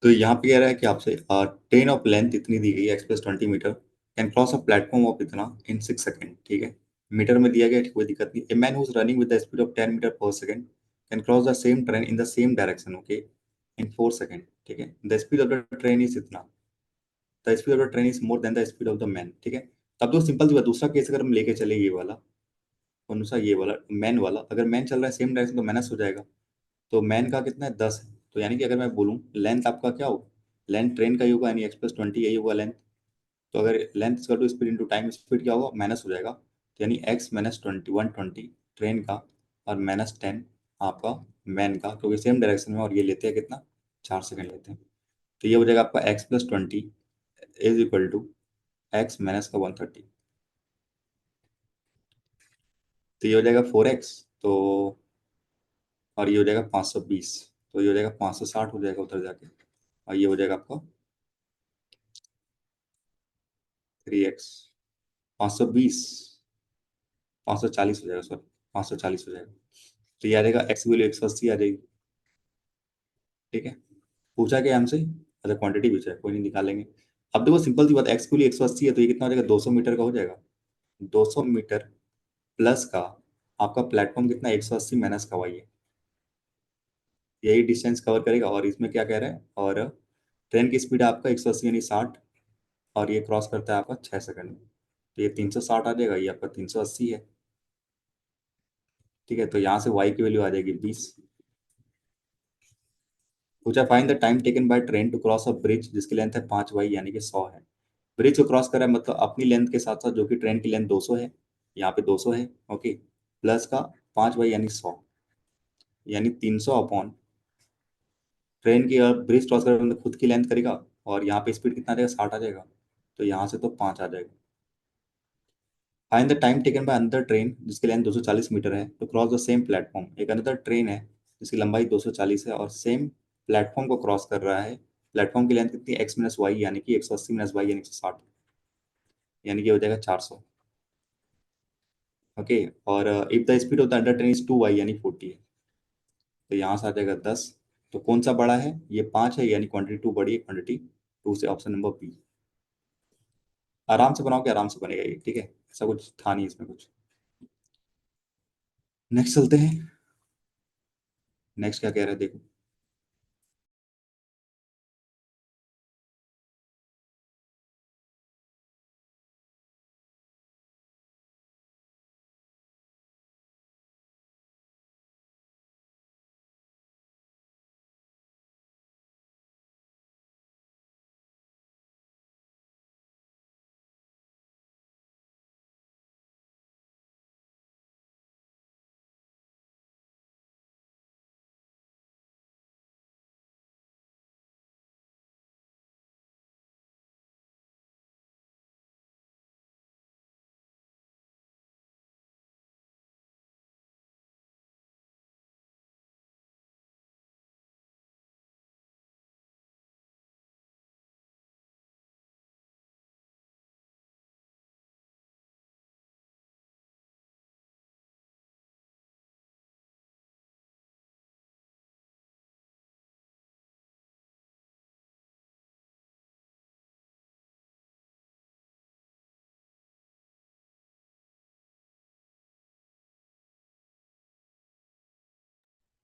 तो यहाँ पे कह रहा है कि आपसे ट्रेन ऑफ लेंथ इतनी दी गई है, एक्स+20 metre, can cross a platform of इतना इन 6 सेकेंड, ठीक है। मीटर में दिया गया है, कोई दिक्कत नहीं। A man who is running with the speed of 10 metre per second can cross the same train in the same direction, okay, in 4 second, ठीक है। The speed of the train is इतना, the speed of the train is more than the speed of the man, ठीक है। तब तो सिंपल सी बात, दूसरा केस अगर हम लेके चले ये वाला, कौन सा, ये वाला मैन वाला, अगर मैन चल रहा है सेम डायरेक्शन तो माइनस हो जाएगा। तो मैन का कितना है 10 है, तो यानी कि अगर मैं बोलूँ लेंथ आपका क्या होगा, लेंथ ट्रेन का ही होगा यानी x+20 यही होगा लेंथ। तो अगर length equal to speed into time, speed क्या होगा माइनस हो जाएगा, तो यानी x-20 120 ट्रेन का और -10 आपका मैन का, क्योंकि सेम डायरेक्शन में और ये लेते हैं कितना 4 सेकंड लेते हैं। तो ये हो जाएगा आपका x+20 is equal to x minus का 130। तो ये हो जाएगा 4x, तो और ये हो जाएगा 520, तो ये हो जाएगा 560 हो जाएगा उधर जाके, और ये हो जाएगा आपका 3x 520 540 हो जाएगा, सॉरी 540 हो जाएगा। तो ये आ जाएगा x की वैल्यू 180 आ जाएगी। ठीक है, पूछा क्या हमसे, अच्छा क्वांटिटी पूछा है, कोई नहीं निकालेंगे। अब देखो सिंपल सी बात, x की वैल्यू 180 है तो ये कितना हो जाएगा 200 मीटर का हो जाएगा। 200 मीटर प्लस का आपका प्लेटफॉर्म कितना 180 माइनस का y है, यही डिस्टेंस कवर करेगा। और इसमें क्या कह रहा है, और ट्रेन की स्पीड आपका 180 यानी 60, और ये क्रॉस करता है आपका 6 सेकंड में, तो ये 360 आ जाएगा, ये आपका 380 है। ठीक है, तो यहाँ से y की वैल्यू आ जाएगी 20। पूछा find the time taken by train to cross a bridge जिसकी लेंथ है 5y यानी कि 100 है। ब्रिज को क्रॉस कर रहा है मतलब अपनी लेंथ के साथ साथ, जो कि ट्रेन की लेंथ 200 है, यहाँ पे 200 है, ओके, प्लस का 5y यानी 100, यानी 300 अपॉन ट्रेन की, और ब्रिज क्रॉस कर रहा है मतलब खुद की लेंथ करेगा, और यहाँ पे स्पीड कितना आ जाएगा 60 आ जाएगा, तो यहाँ से तो 5 आ जाएगा। Find the time taken by another train जिसकी लेंथ 240 मीटर है to cross the same platform. एक अनदर ट्रेन है जिसकी लंबाई 240 है और सेम प्लेटफॉर्म को क्रॉस कर रहा है, प्लेटफॉर्म की लेंथ कितनी x माइनस वाई यानी कि 180 माइनस वाई यानी 160, यानी कि हो जाएगा 400। ओके, और if the speed of the under train is 2y यानी 40 है, तो यहाँ से आ जाएगा 10। तो कौन सा बड़ा है, ये 5 है, यानी क्वांटिटी 2 बड़ी है, क्वांटिटी 2 से ऑप्शन नंबर बी। आराम से बनाओ कि आराम से बनेगा ये, ठीक है, ऐसा कुछ था नहीं इसमें कुछ। नेक्स्ट चलते हैं, नेक्स्ट क्या कह रहे हैं देखो।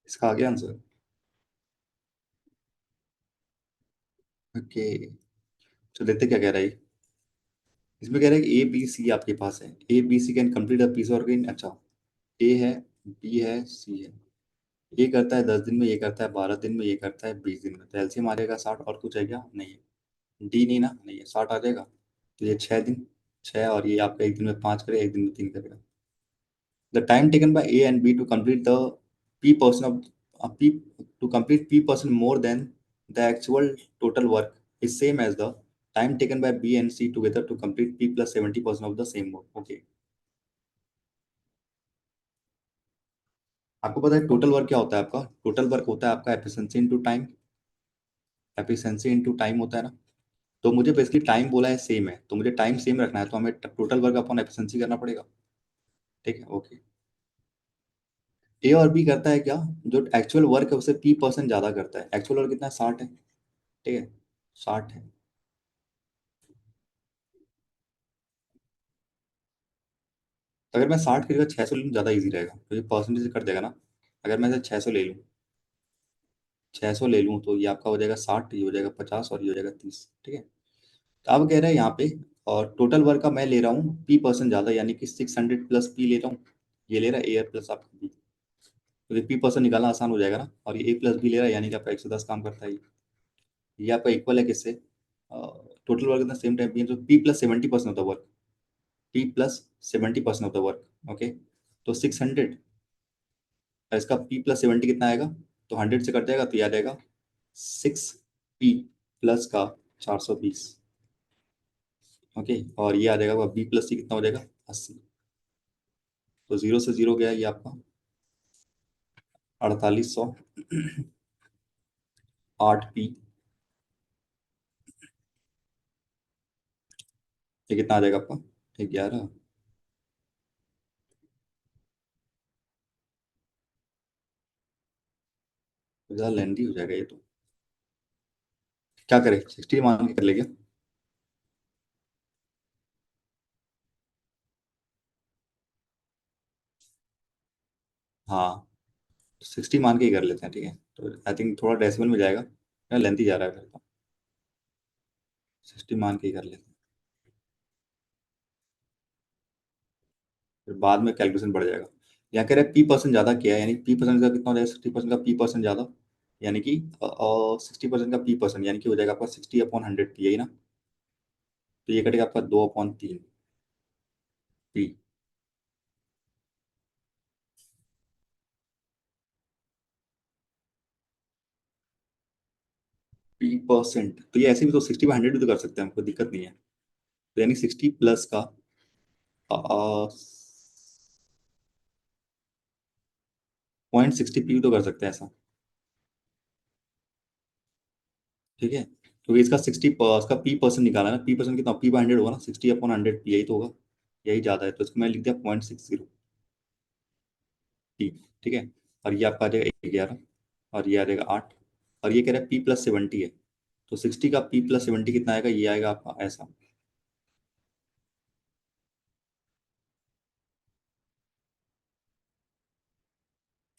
इसका आ गया आंसर। ओके, तो देखते क्या कह रहा है ये। इसमें कह रहा है कि ए बी सी आपके पास है, A B C can complete a piece work in, अच्छा ए है, बी है, सी है। ये करता है 10 दिन में, ये करता है 12 दिन में, ये करता है 20 दिन में, तो एलसीएम आ जाएगा 60, और कुछ है क्या, नहीं है, डी नहीं ना, नहीं है, 60 आ जाएगा। तो ये 6 दिन, 6, और ये आपका एक दिन में 5 करेगा, एक दिन में 3 करेगा। The time taken by A and B to complete the p person of p to complete p% more than the actual total work is same as the time taken by b and c together to complete p plus 70% of the same work. Okay, आपको पता है टोटल वर्क क्या होता है, आपका टोटल वर्क होता है आपका efficiency into time, efficiency into time होता है ना। तो मुझे बेसिकली टाइम बोला है सेम है, तो मुझे टाइम सेम रखना है, तो हमें टोटल वर्क अपॉन एफिशिएंसी करना पड़ेगा। ठीक है, ओके। ए और बी करता है क्या, जो एक्चुअल वर्क है उससे p% ज्यादा करता है, एक्चुअल वर्क कितना है 60 है, ठीक है, 60 है। तो अगर मैं 60 की जगह 600 ले लूँ ज़्यादा इजी रहेगा, क्योंकि परसेंटेज से कट देगा ना। अगर मैं 600 ले लूँ, 600 ले लूँ तो ये आपका हो जाएगा 60, ये हो जाएगा 50, और ये हो जाएगा 30। ठीक है, तो अब कह रहे हैं यहाँ पे, और टोटल वर्क का मैं ले रहा हूँ p% ज़्यादा, यानी कि 600 प्लस p ले रहा हूँ, ये ले रहा है ए प्लस आपका बी, तो ये पी परसेंट निकालना आसान हो जाएगा ना, और ये ए प्लस बी ले रहा है यानी कि आपका 110 काम करता है ये आपका इक्वल है किससे, टोटल वर्क इतना सेम टाइम, तो पी प्लस 70% होता है वर्क, पी प्लस 70% होता है वर्क, ओके। तो 600, इसका पी प्लस 70 कितना आएगा, तो 100 से कट जाएगा तो ये आ जाएगा 6 पी प्लस का 420, ओके। और ये आ जाएगा बी प्लस सी कितना हो जाएगा 80, तो जीरो से जीरो गया ये आपका 4800, 8 पी, ये कितना आ जाएगा आपका 11, ज़्यादा लेंदी हो जाएगा ये तो, क्या करें 60 मान के कर ले क्या। हाँ 60 मान के ही कर लेते हैं, ठीक है, तो आई थिंक थोड़ा डेसिमल में जाएगा या लेंथी जा रहा है फिर तो, 60 मान के ही कर लेते हैं, फिर बाद में कैलकुलेशन बढ़ जाएगा। यहाँ कह रहे हैं पी परसेंट ज़्यादा किया है, यानी पी परसेंट का कितना हो जाएगा, 60% का पी परसेंट ज़्यादा, यानी कि 60% का पी परसेंट, यानी कि हो जाएगा आपका 60/100, यही ना, तो ये कटेगा आपका 2/3 पी, पी परसेंट, तो ये ऐसे भी तो 60/100 भी तो कर सकते हैं, कोई दिक्कत नहीं है, तो यानी 60 प्लस का 0.60 पी तो कर सकते हैं ऐसा, ठीक है, क्योंकि इसका 60 इसका पी परसेंट निकाला है ना, पी परसेंट कितना, पी/100 होगा ना, 60/100 पी, यही तो होगा, यही ज़्यादा है, तो इसको मैं लिख दिया 0.60 पी, ठीक है। और ये आपका आ जाएगा 11, और ये आ जाएगा 8, और ये कह रहा है पी प्लस 70 है, तो 60 का पी प्लस 70 कितना आएगा, ये आएगा आपका ऐसा,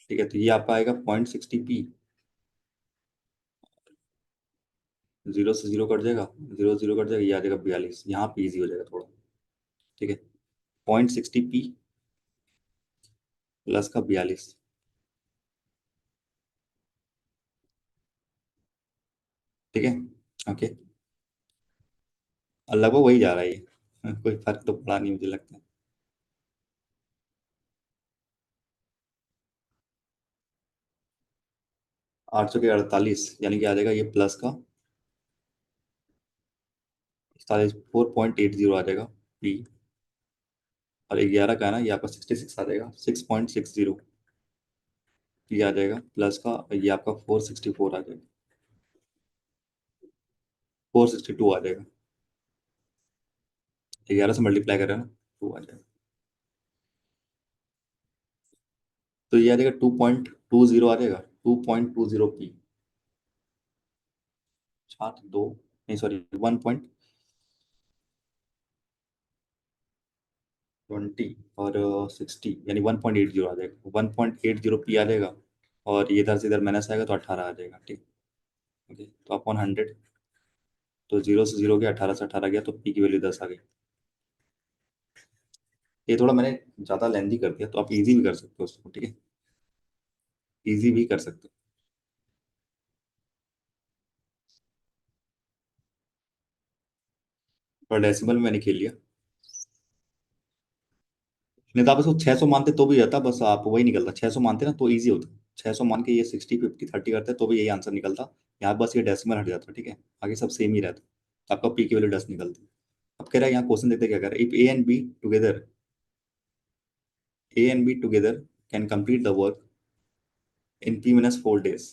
ठीक है, तो ये आपका आएगा 0.60 पी, जीरो से जीरो कट जाएगा, जीरो जीरो कट जाएगा, ये आ जाएगा 42, यहाँ पे ईजी हो जाएगा थोड़ा, ठीक है, 0.60 पी प्लस का 42, ठीक है, ओके, और लगभग वही जा रहा है ये, कोई फर्क तो पड़ा नहीं मुझे लगता है। 800 के 48, यानी कि आ जाएगा ये प्लस का 47, 4.80 आ जाएगा पी, और 11 का है ना, ये आपका 66 आ जाएगा, 6.60 पी आ जाएगा, प्लस का ये आपका 464 आ जाएगा, 462 आ जाएगा, 11 से मल्टीप्लाई करें ना, 2 आ जाएगा, तो ये आ जाएगा 2.20 आ जाएगा, 2.20 पी, 7 2, नहीं सॉरी 1.20 और 60, यानी 1.80 आ जाएगा, 1.80 पी आ जाएगा, और ये इधर से इधर माइनस आएगा तो 18 आ जाएगा, ठीक, ओके, तो अपॉन 100, तो जीरो से जीरो गया, 18 से 18 गया, तो पी की वैल्यू 10 आ गई। ये थोड़ा मैंने ज़्यादा लेंदी कर दिया, तो आप इजी भी कर सकते हो उसको, ठीक है, इजी भी कर सकते हो, पर डेसिमल में मैंने खेल लिया, नहीं तो आप इसको 600 मानते तो भी रहता, बस आप वही निकलता, 600 मानते ना तो ईजी होता, 600 मान के ये 60 50 30 करते तो भी यही आंसर निकलता, यहाँ बस ये डेसिमल हट जाता, ठीक है, आगे सब सेम ही रहता, तो आपका पी की वैल्यू 10 निकलती। अब कह रहा है यहाँ क्वेश्चन देखते क्या कर रहा है, if A and be together can complete the work in P minus 4 days.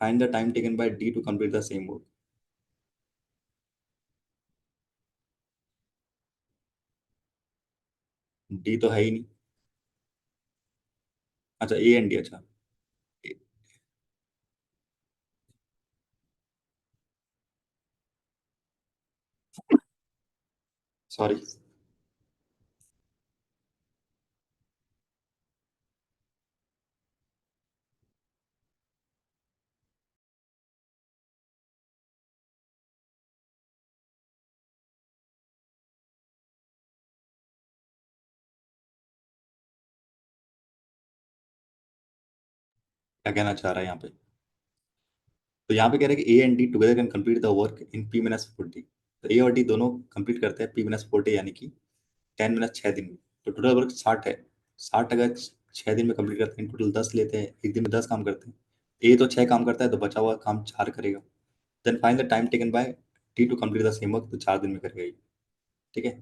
Find the time taken by D to complete the same work. D तो है ही नहीं, अच्छा ए एंड डी, अच्छा सॉरी। क्या कहना चाह रहा है यहाँ पे? तो यहाँ पे कह रहे हैं कि A and D together can complete the work in P minus 40। तो ए और डी दोनों कंप्लीट करते हैं पी माइनस 40 यानी कि 10 माइनस 6 दिन में। तो टोटल वर्क 60 है। 60 अगर 6 दिन में कंप्लीट करते हैं, टोटल 10 लेते हैं, एक दिन में 10 काम करते हैं। ए तो 6 काम करता है, तो बचा हुआ काम 4 करेगा। Then find the time taken by T to complete the same work, तो 4 दिन में करेगा ये। ठीक है।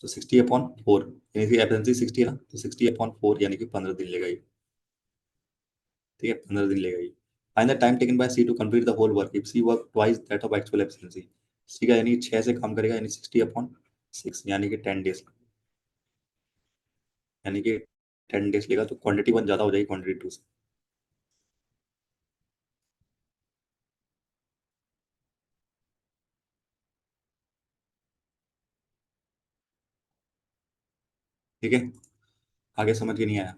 तो 60/4 यानी कि एफिशिएंसी 60 है ना, तो 60/4 यानी कि 15 दिन लेगा ये। ठीक है, 15 दिन लेगा ये। Find the time taken by C to complete the whole work if C work twice that of actual efficiency. C का यानी 6 से काम करेगा, यानी 60/6 यानी कि 10 डेज, यानी कि 10 डेज लेगा। तो क्वांटिटी 1 ज्यादा हो जाएगी क्वांटिटी 2 से। ठीक है, आगे समझ के नहीं आया?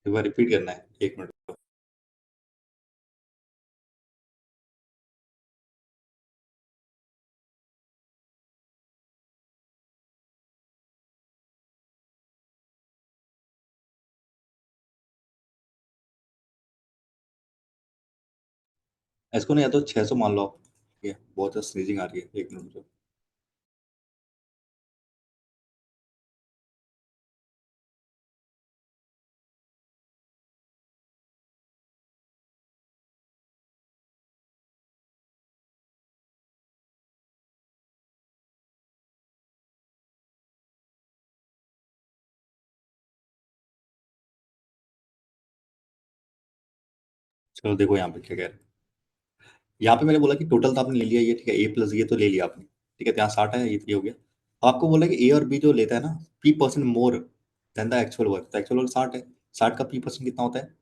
एक बार रिपीट करना है, 1 मिनट। इसको ना या तो 600 मान लो आप। ठीक है, बहुत ज्यादा स्नीजिंग आ रही है, 1 मिनट। चलो देखो यहाँ पे क्या कह रहे हैं। यहाँ पे मैंने बोला कि टोटल तो आपने ले लिया ये, ठीक है, ए प्लस ये तो ले लिया आपने। ठीक है, तो यहाँ 60 है, ये हो गया। आपको बोला कि ए और बी जो लेता है ना, P% more than the actual work, तो एक्चुअल वर्क 60 है। 60 का P% कितना होता है?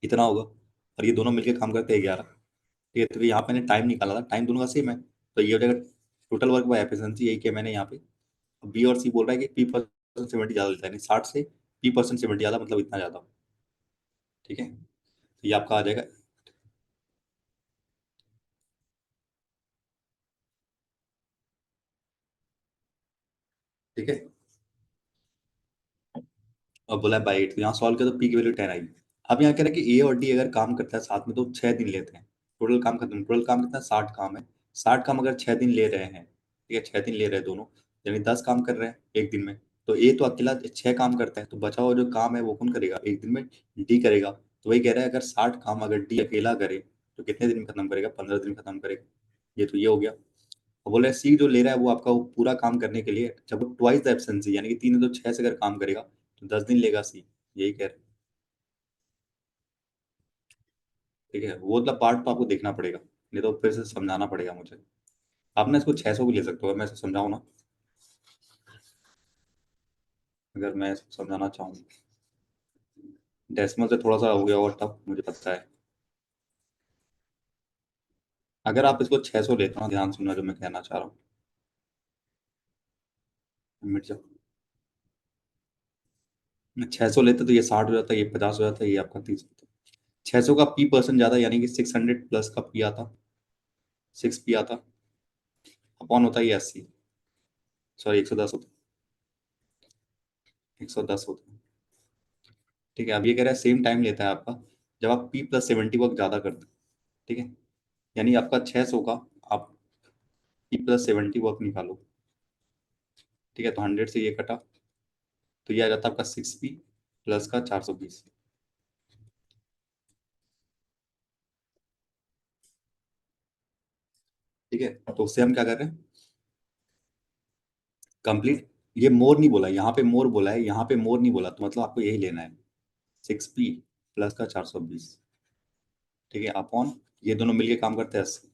इतना होगा। और ये दोनों मिलकर काम करते हैं 11। ठीक है, तो यहाँ पे मैंने टाइम निकाला था, टाइम दोनों का सेम है, तो ये हो जाएगा टोटल वर्क बाय एफिशिएंसी, यही किया मैंने यहाँ पे। बी और सी बोल रहा है कि P% 70 ज्यादा लेता है, यानी 60 से P% 70 ज्यादा, मतलब इतना ज्यादा। ठीक है, तो ये आपका आ जाएगा। ठीक है, और बोला है बाई 8, तो यहाँ सॉल्व किया तो पी की वैल्यू 10 आई। अब यहाँ कह रहा है कि ए और डी अगर काम करता है साथ में तो 6 दिन लेते हैं। टोटल काम खत्म, टोटल काम कितना, 60 काम है। 60 काम अगर 6 दिन ले रहे हैं, ठीक है, 6 दिन ले रहे हैं दोनों, यानी 10 काम कर रहे हैं एक दिन में। तो ए तो अकेला 6 काम करता है, तो बचा हुआ जो काम है वो कौन करेगा एक दिन में? डी करेगा। तो वही कह रहा है अगर 60 काम अगर डी अकेला करे तो कितने दिन में खत्म करेगा? 15 दिन में खत्म करेगा। ये तो ये हो गया। और बोले सी जो ले रहा है वो आपका वो पूरा काम करने के लिए, जब वो ट्वाइस द एफिशिएंसी यानी कि 3 है तो 6 से अगर काम करेगा तो 10 दिन लेगा सी। यही कह रहे हैं। ठीक है, वो मतलब पार्ट तो आपको देखना पड़ेगा, नहीं तो फिर से समझाना पड़ेगा मुझे। आप ना इसको 600 भी ले सकते हो, अगर मैं इसको समझाऊँ ना, अगर मैं इसको समझाना चाहूँ। डेसिमल से थोड़ा सा हो गया और टफ, मुझे पता है। अगर आप इसको 600 लेते हो ना, ध्यान सुनना जो मैं कहना चाह रहा हूँ। मिट जाओ। 600 लेते तो ये 60 हो जाता है, ये 50 हो जाता है, ये आपका 30 होता है। 600 का P% ज्यादा, यानी कि 600 प्लस का पी आता, 6 पी आता, अपॉन होता है ये 80, सॉरी 110 होता है, 110 होता है। ठीक है, अब ये कह रहा है सेम टाइम लेता है आपका जब आप P+70 वर्क ज्यादा करते हैं। ठीक है, यानी आपका 600 का आप P+70 वर्क निकालो। ठीक है, तो 100 से ये कटा, तो ये आ जाता है आपका 6P प्लस का 420। ठीक है, तो उससे हम क्या कर रहे हैं, कंप्लीट। ये मोर नहीं बोला, यहाँ पे मोर बोला है, यहाँ पे मोर नहीं बोला, तो मतलब आपको यही लेना है, 6P प्लस का 420। ठीक है, अपॉन ये दोनों मिलके काम करते हैं 80।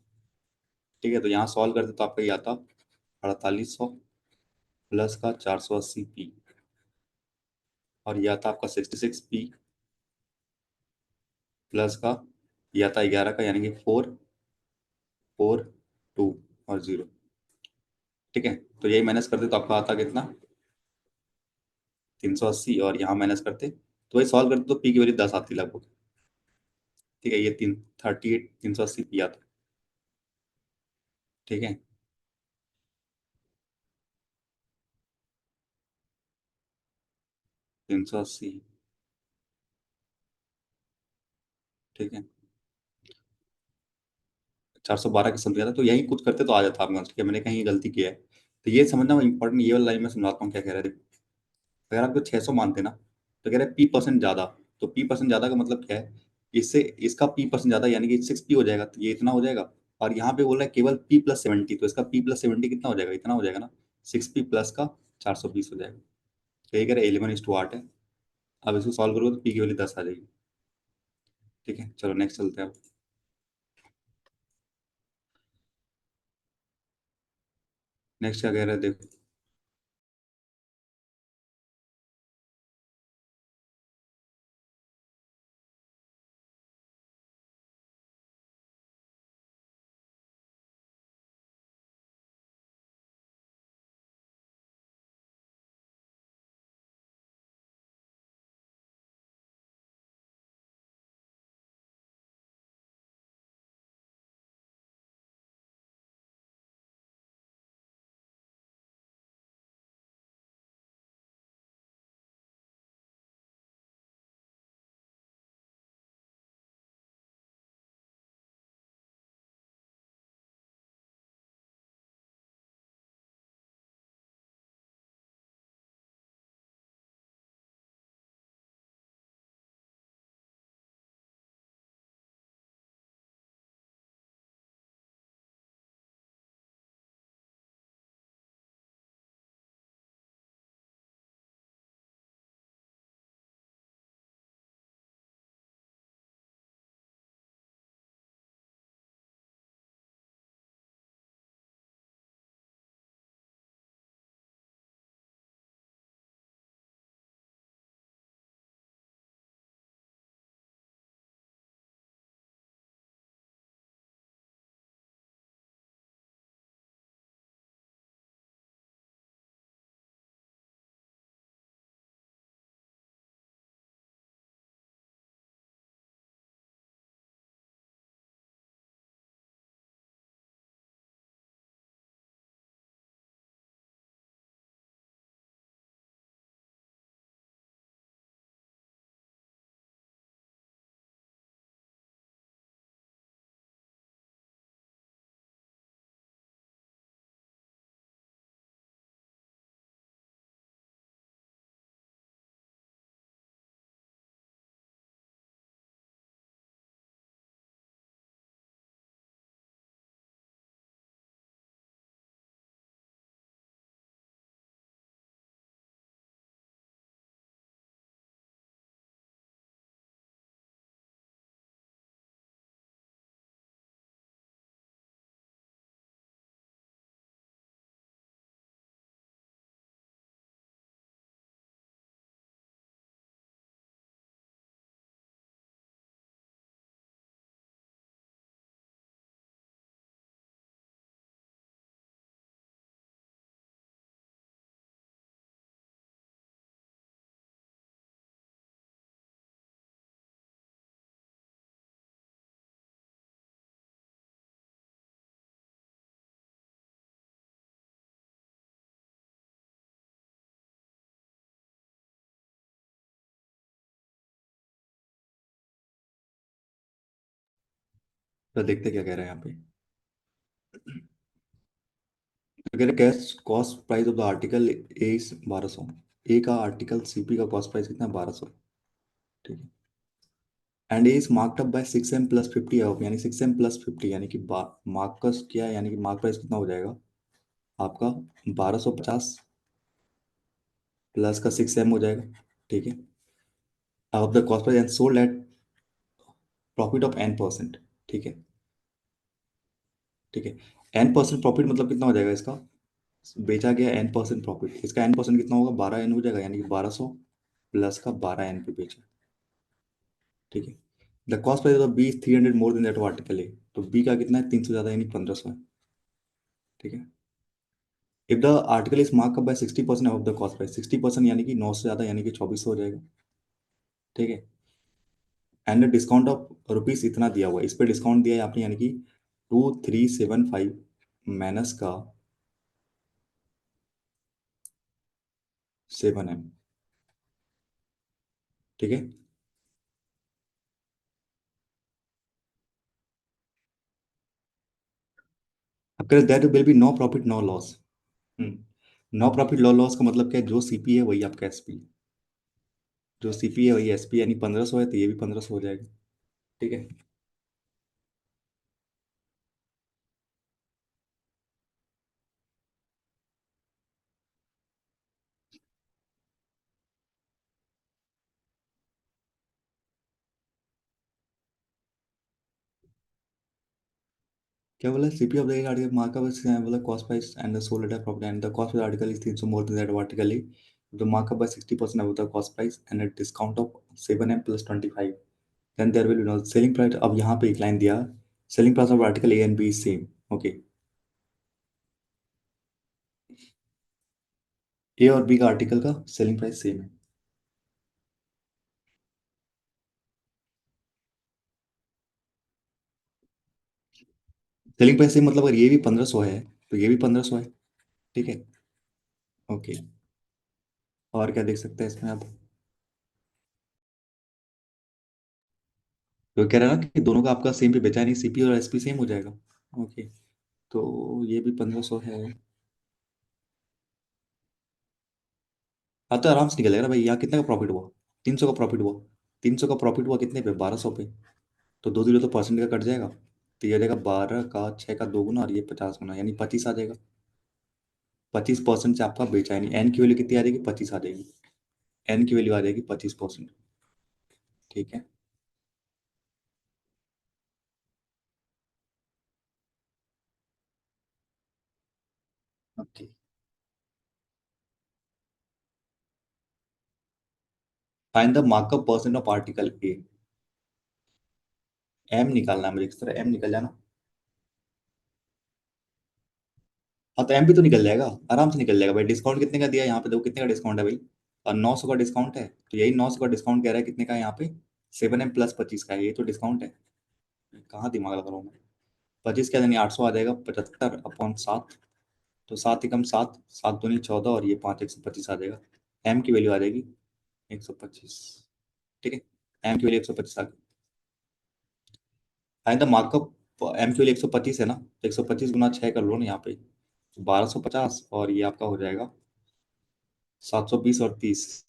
ठीक है, तो यहाँ सॉल्व करते तो आपका ये आता 4800 प्लस का 480P, और ये आता आपका 66P प्लस का, ये आता 11 का, यानी कि 4 4 2 और 0। ठीक है, तो यही माइनस कर दे तो आपका आता कितना, 380 और यहाँ माइनस करते तो वही सॉल्व करते तो पी की वैल्यू 10 आती लगभग। ठीक है, ये 38 380 पी आता। ठीक है, 380। ठीक है, 412 के समथिंग आता तो यही कुछ करते तो आ जाता आपका आंसर कि मैंने कहीं गलती किया है। तो ये समझना इंपॉर्टेंट, ये वाला लाइन मैं समझाता हूँ क्या कह रहा है। अगर आपको 600 मानते ना तो कह रहे पी परसेंट ज्यादा। तो पी परसेंट ज्यादा का मतलब क्या है, इससे इसका पी परसेंट ज्यादा यानी कि 6 पी हो जाएगा, तो ये इतना हो जाएगा। और यहाँ पे बोल रहा है केवल पी प्लस 70, तो इसका पी प्लस 70 कितना हो जाएगा, इतना हो जाएगा ना। 6 पी प्लस का 420 हो जाएगा। तो ये कह रहे 11:8 है। अब इसको सॉल्व करोगे तो पी की वैल्यू 10 आ जाएगी। ठीक है, चलो नेक्स्ट चलते हैं अब। नेक्स्ट क्या कह रहे हैं देखो। तो देखते क्या कह रहे हैं यहाँ पे। अगर cash cost price of the article A is 1200, ए का आर्टिकल सीपी का कॉस्ट प्राइस कितना है 1200। ठीक है, and A is marked up by 6M plus 50 of, यानी 6M प्लस 50 यानी कि मार्क का क्या है, यानी कि मार्क प्राइस कितना हो जाएगा आपका 1250 प्लस का 6M हो जाएगा। ठीक है, अब the cost price and sold at profit of N%। ठीक है, ठीक है। N% प्रॉफिट मतलब कितना हो जाएगा इसका, बेचा गया N% प्रॉफिट, इसका N% कितना होगा 12N हो जाएगा, यानी कि 1200 प्लस का 12N पे बेचा। ठीक है, the cost price of B 300 more than that article A, तो बी का कितना है 300 ज्यादा यानी 1500 है। ठीक है, if the article is mark up by 60% of the cost price, 60% यानी कि 9 से ज्यादा, यानी कि 2400 हो जाएगा। ठीक है। एंड डिस्काउंट ऑफ रुपीस इतना दिया हुआ है, इस पे डिस्काउंट दिया है आपने, यानी कि 2375 माइनस का 7M। ठीक है। अब कह there will be no profit no loss. No profit no loss का मतलब क्या है, जो सीपी है वही आपका एसपी, जो सीपी है वही एसपी, यानी 1500 है तो ये भी 1500 हो जाएगा। ठीक है। क्या बोला, CP of the article markup is बोला cost price and the sold at profit and the cost of the article is 300 more than that article the markup by 60% of the cost price and a discount of 7M plus 25, then there will be no selling price। अब यहाँ पे एक लाइन दिया, selling price of article A and B same. Okay, A और बी का आर्टिकल का सेलिंग प्राइस सेम है। सेलिंग प्राइस सेम मतलब अगर ये भी 1500 है तो ये भी 1500 है। ठीक है। ओके। और क्या देख सकते हैं इसमें आप, तो कह रहा है ना कि दोनों का आपका सेम पे बेचा है, नहीं सीपी और एसपी सेम हो जाएगा। ओके, तो ये भी 1500 है। हाँ तो आराम से निकल जाएगा भाई, यहाँ कितने का प्रॉफिट हुआ, 300 का प्रॉफिट हुआ। 300 का प्रॉफिट हुआ कितने पे, 1200 पे। तो दो जीरो तो परसेंट का कट जाएगा, तो ये आ जाएगा 12 का 6 का 2 गुना और ये 50 गुना, यानी 25 आ जाएगा। 25% से आपका बेचा है, नहीं एन की वैल्यू कितनी आ जाएगी, 25 आ जाएगी। एन की वैल्यू आ जाएगी 25%। ठीक है। Okay, find the markup percent of article A. M निकालना है मुझे, किस तरह एम निकल जाना। हाँ तो एम भी तो निकल जाएगा, आराम से निकल जाएगा भाई। डिस्काउंट कितने का दिया है यहाँ पे, देखो कितने का डिस्काउंट है भाई, और 900 का डिस्काउंट है, तो यही 900 का डिस्काउंट कह रहा है कितने का है यहाँ पे, 7M प्लस 25 का है, ये तो डिस्काउंट है। कहाँ दिमाग लगा रहा हूँ मैं। 25 क्या, यानी 800 आ जाएगा, 75/7। तो 7 एकम 7, 7 दूनी 14 और ये 5 125 आ जाएगा। एम की वैल्यू आ जाएगी 125। ठीक है। एम की वैल्यू 125 आ गई। फाइंड द मार्कअप, एम की वैल्यू 125 है ना, तो 125 गुना 6 कर लो ना यहाँ पे, 1250, और ये आपका हो जाएगा 720 और 30,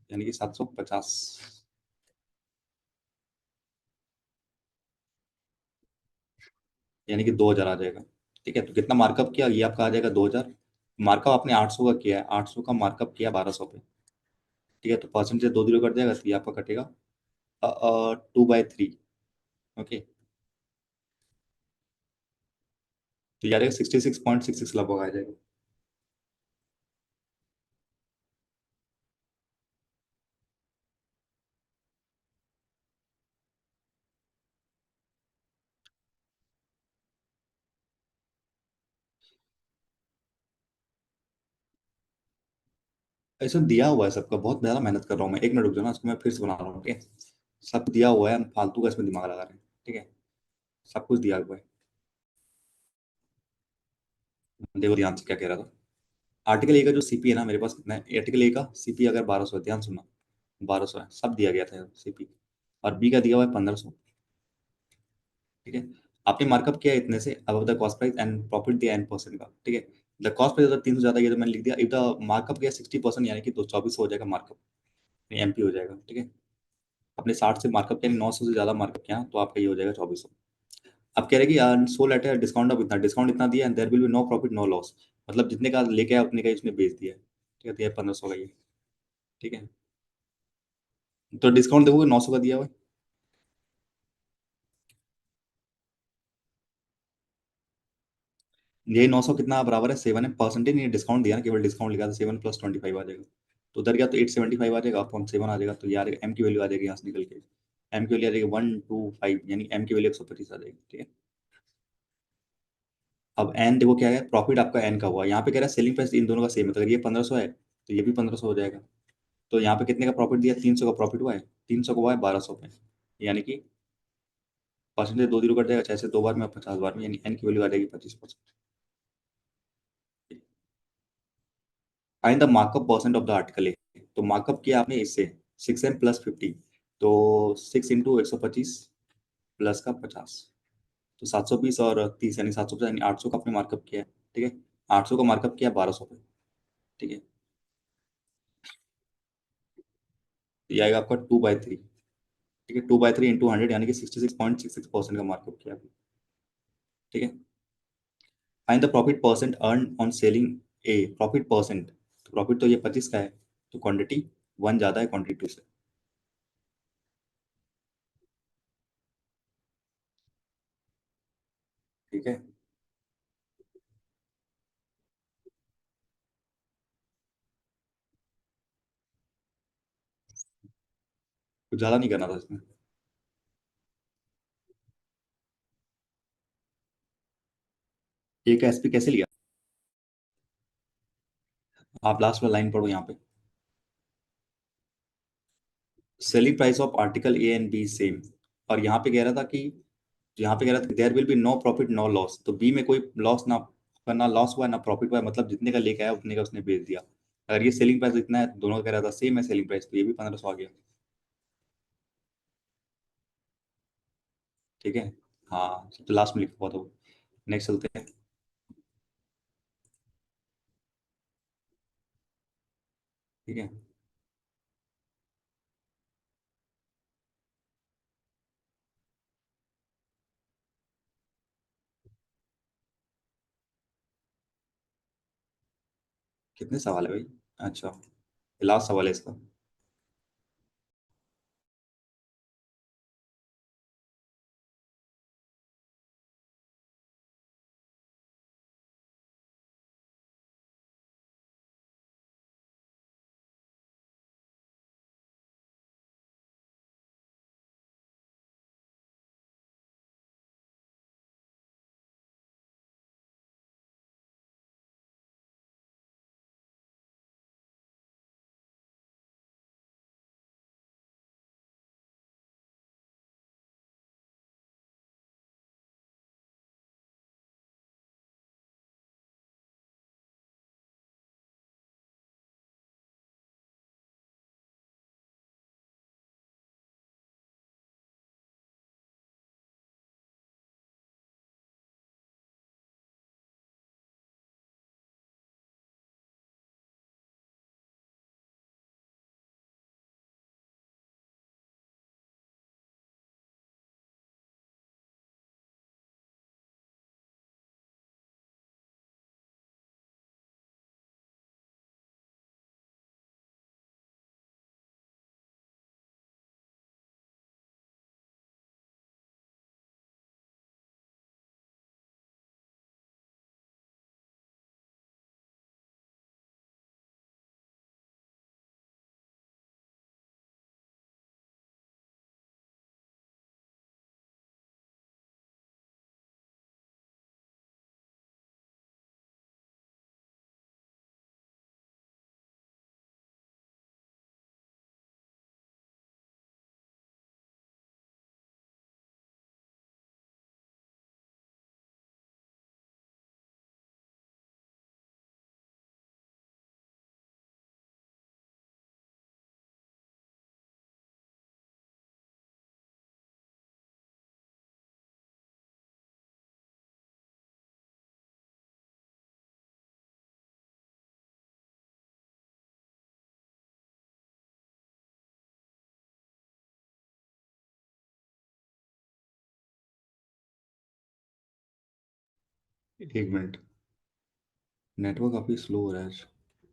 यानी कि 750, यानी कि 2000 आ जाएगा। ठीक है, तो कितना मार्कअप किया, ये आपका आ जाएगा 2000। मार्कअप आपने 800 का किया है, 800 का मार्कअप किया 1200 पे। ठीक है, तो परसेंट से दो जीरो कट जाएगा, तो ये आपका कटेगा 2/3। ओके, तो ये आ जाएगा 66.66 लगभग आ जाएगा। ऐसा दिया हुआ है सबका, बहुत ज्यादा मेहनत कर रहा हूँ मैं, 1 मिनट रुक जाओ ना, इसको मैं फिर से बना रहा हूँ। ठीक है, सब दिया हुआ है, हम फालतू का इसमें दिमाग लगा रहे हैं। ठीक है, सब कुछ दिया हुआ है। देखो ध्यान से क्या कह रहा था। आर्टिकल ए का जो सीपी है ना, मेरे पास कितना है, आर्टिकल ए का सीपी अगर 1200 है, ध्यान सुनना, 1200 है, सब दिया गया था सीपी। और बी का दिया हुआ है 1500। ठीक है, आपने मार्कअप किया है इतने से अब the cost price and profit दिया N% का। ठीक है, द कॉस्ट प्राइस अगर 300 ज्यादा, ये तो मैंने लिख दिया। इफ द मार्कअप किया 60%, यानी कि तो 2400 हो जाएगा मार्कअप, एमपी हो जाएगा। ठीक है, अपने 60 से मार्कअप किया, 900 से ज्यादा मार्कअप किया, तो आपका ये हो जाएगा 2400। अब कह रहे हैं कि सोल एट डिस्काउंट ऑफ इतना, डिस्काउंट इतना दिया, and there will be no profit no loss, मतलब जितने का लेके आया उतने का ही इसने बेच दिया है। ठीक है, तो ये 1500 का ये। ठीक है, तो डिस्काउंट देखोगे 900 का दिया हुआ है। ये 900 कितना बराबर है, 7 है, परसेंटेज नहीं डिस्काउंट दिया ना, केवल डिस्काउंट लिखा था, 7 + 25 आ जाएगा। तो उधर गया तो 875 आ जाएगा, अपॉन 7 आ जाएगा, तो यार एम की वैल्यू आ जाएगी यहाँ से निकल के। एम की वैल्यू आ जाएगी 125, यानी एम की वैल्यू 125 आ जाएगी। ठीक है, अब एन देखो क्या है, प्रॉफिट आपका एन का हुआ, यहाँ पे कह रहा है सेलिंग प्राइस इन दोनों का सेम है, तो अगर ये 1500 है तो ये भी 1500 हो जाएगा। तो यहाँ पे कितने का प्रॉफिट दिया, 300 का प्रॉफिट हुआ है, 300 का हुआ है 1200 पे, यानी कि परसेंटेज दो जीरो कट जाएगा, जैसे दो बार में 50 बार में, यानी एन की वैल्यू आ जाएगी 25%। Find the markup percent of the article A. तो मार्कअप किया आपने इससे 6m + 50, तो 6 × 125 प्लस का 50, तो 720 और 30 यानी 750, यानी 800 का आपने मार्कअप किया है। ठीक है, 800 का मार्कअप किया 1200 पे। ठीक है, तो ये आएगा आपका 2/3। ठीक है, 2/3 इंटू 100 यानी कि 66.66% का मार्कअप किया आपने। ठीक है, find the profit percent earn on selling A. Profit percent, तो प्रॉफिट तो ये 25 का है, तो क्वांटिटी 1 ज्यादा है क्वांटिटी 2 से। ठीक है, कुछ ज्यादा नहीं करना था इसमें। ए का एसपी कैसे लिया, आप लास्ट वाला लाइन पढ़ो यहाँ पे। Selling price of article A and B same, और यहाँ पे कह रहा था कि, यहाँ पे कह रहा था there will be no profit no loss, तो बी में कोई लॉस ना, ना लॉस हुआ ना प्रॉफिट हुआ, मतलब जितने का लेके आया उतने का उसने बेच दिया। अगर ये सेलिंग प्राइस इतना है तो दोनों का कह रहा था सेम है सेलिंग प्राइस, तो ये भी 1500 आ गया। ठीक है, हाँ तो लास्ट में लिखा हुआ था वो। नेक्स्ट चलते हैं। ठीक है, कितने सवाल है भाई, अच्छा लास्ट सवाल है इसका। एक मिनट, नेटवर्क काफी स्लो हो रहा है आज।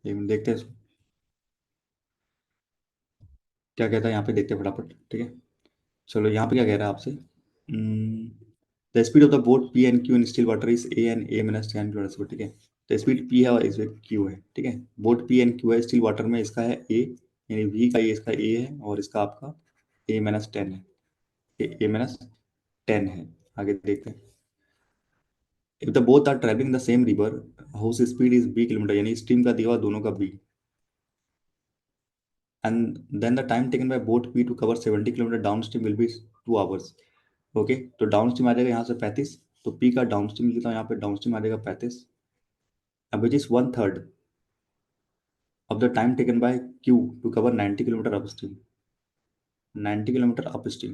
एक मिनट देखते हैं क्या कहता है यहाँ पे, देखते हैं फटाफट। ठीक है, चलो यहाँ पे क्या कह रहा है आपसे। The speed of the boat P and Q in still water is A and A minus 10 ठीक है, तो स्पीड पी है और इसमें क्यू है। ठीक है, बोट पी एंड क्यू है स्टिल वाटर में, इसका है ए, यानी वी का ये इसका ए है, और इसका आपका A-10 है, ए माइनस 10 है। आगे देखते हैं। If the both are travelling the same river house speed is B kilometre, यानी स्ट्रीम का दिया हुआ दोनों का B, and then the time taken by boat P to cover 70 kilometre downstream will be 2 hours. Okay, तो डाउन स्ट्रीम आ जाएगा यहाँ से 35, तो पी का डाउन स्ट्रीम लिखता हूँ यहाँ पे, डाउन स्ट्रीम आ जाएगा 35, which is 1/3 of the time taken by Q to cover 90 kilometer upstream. 90 kilometer upstream.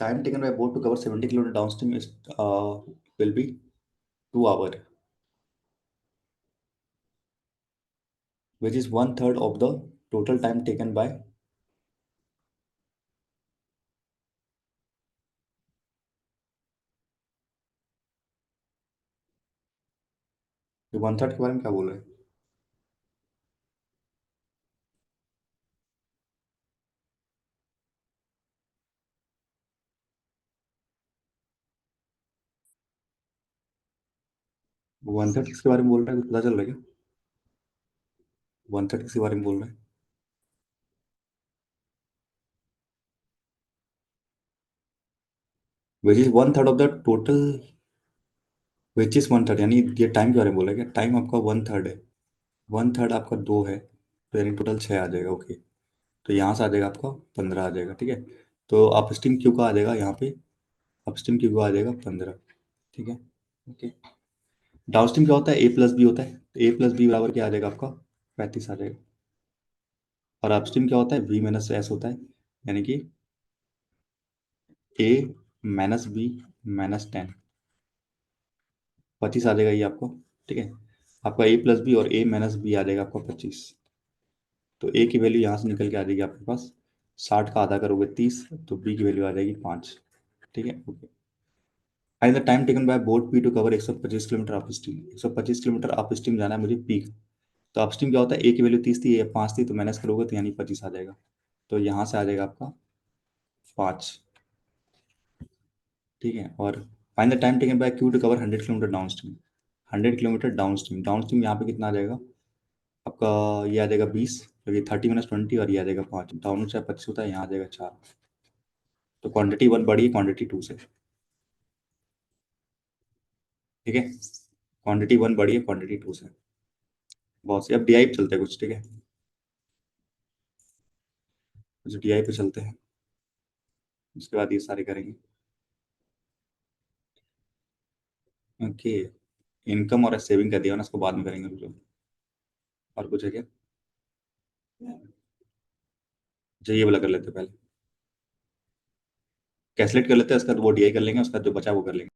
Time taken by boat to cover 70 kilometer downstream is will be 2 hours, which is 1/3 of the total time taken by. 1/3 के बारे में क्या बोल रहे हैं? 1/3 किसके बारे में बोल रहे हैं, कुछ पता चल रहा है क्या? 1/3 किसके बारे में बोल रहे हैं? Which is 1/3 of the total, which is 1/3, यानी ये टाइम के बारे में बोल रहे हैं क्या? टाइम आपका 1/3 है, 1/3 आपका 2 है, तो यानी टोटल 6 आ जाएगा। ओके, तो यहाँ से आ जाएगा आपका 15 आ जाएगा, ठीक है। तो आप स्टीम क्यू का आ जाएगा यहाँ पे, अपस्ट्रीम क्यू का आ जाएगा 15, ठीक है। ओके, डाउनस्ट्रीम क्या होता है, ए प्लस बी होता है, तो ए प्लस बी बराबर क्या आ जाएगा आपका, 35 आ जाएगा। और अपस्ट्रीम क्या होता है, बी माइनस एस होता है, यानी कि ए माइनस बी माइनस 10, 25 आ जाएगा ये आपको, ठीक है। आपका ए प्लस बी और ए माइनस बी आ जाएगा आपका 25, तो ए की वैल्यू यहाँ से निकल के आ जाएगी आपके पास, 60 का आधा करोगे 30, तो बी की वैल्यू आ जाएगी 5, ठीक है। Okay, find the time taken by boat P to cover 125 kilometre upstream, 125 kilometre upstream जाना है मुझे पी। तो अपस्ट्रीम क्या होता है, ए की वैल्यू 30 थी, ये 5 थी, तो माइनस करोगे तो यानी 25 आ जाएगा, तो यहाँ से आ जाएगा आपका 5, ठीक है। और find the time taken by Q to cover 100 kilometre downstream, 100 kilometre downstream, downstream यहाँ पे कितना आ जाएगा आपका, ये आ जाएगा 20, तो ये 30 - 20 और ये आ जाएगा 5, डाउन से 25 होता है, यहाँ आ जाएगा 4, तो क्वांटिटी 1 बढ़ी है क्वांटिटी 2 से, ठीक है। क्वांटिटी 1 बढ़ी है क्वांटिटी 2 से, बहुत से। अब डीआई पे चलते हैं कुछ, ठीक है, कुछ डीआई पे चलते हैं, उसके बाद ये सारे करेंगे। ओके, इनकम और सेविंग कर दिया ना, इसको बाद में करेंगे जो, और कुछ है क्या? अच्छा, ये वाला कर लेते हैं पहले, कैलकुलेट कर लेते हैं, उसका वो डीआई कर लेंगे, उसका जो बचा वो कर लेंगे।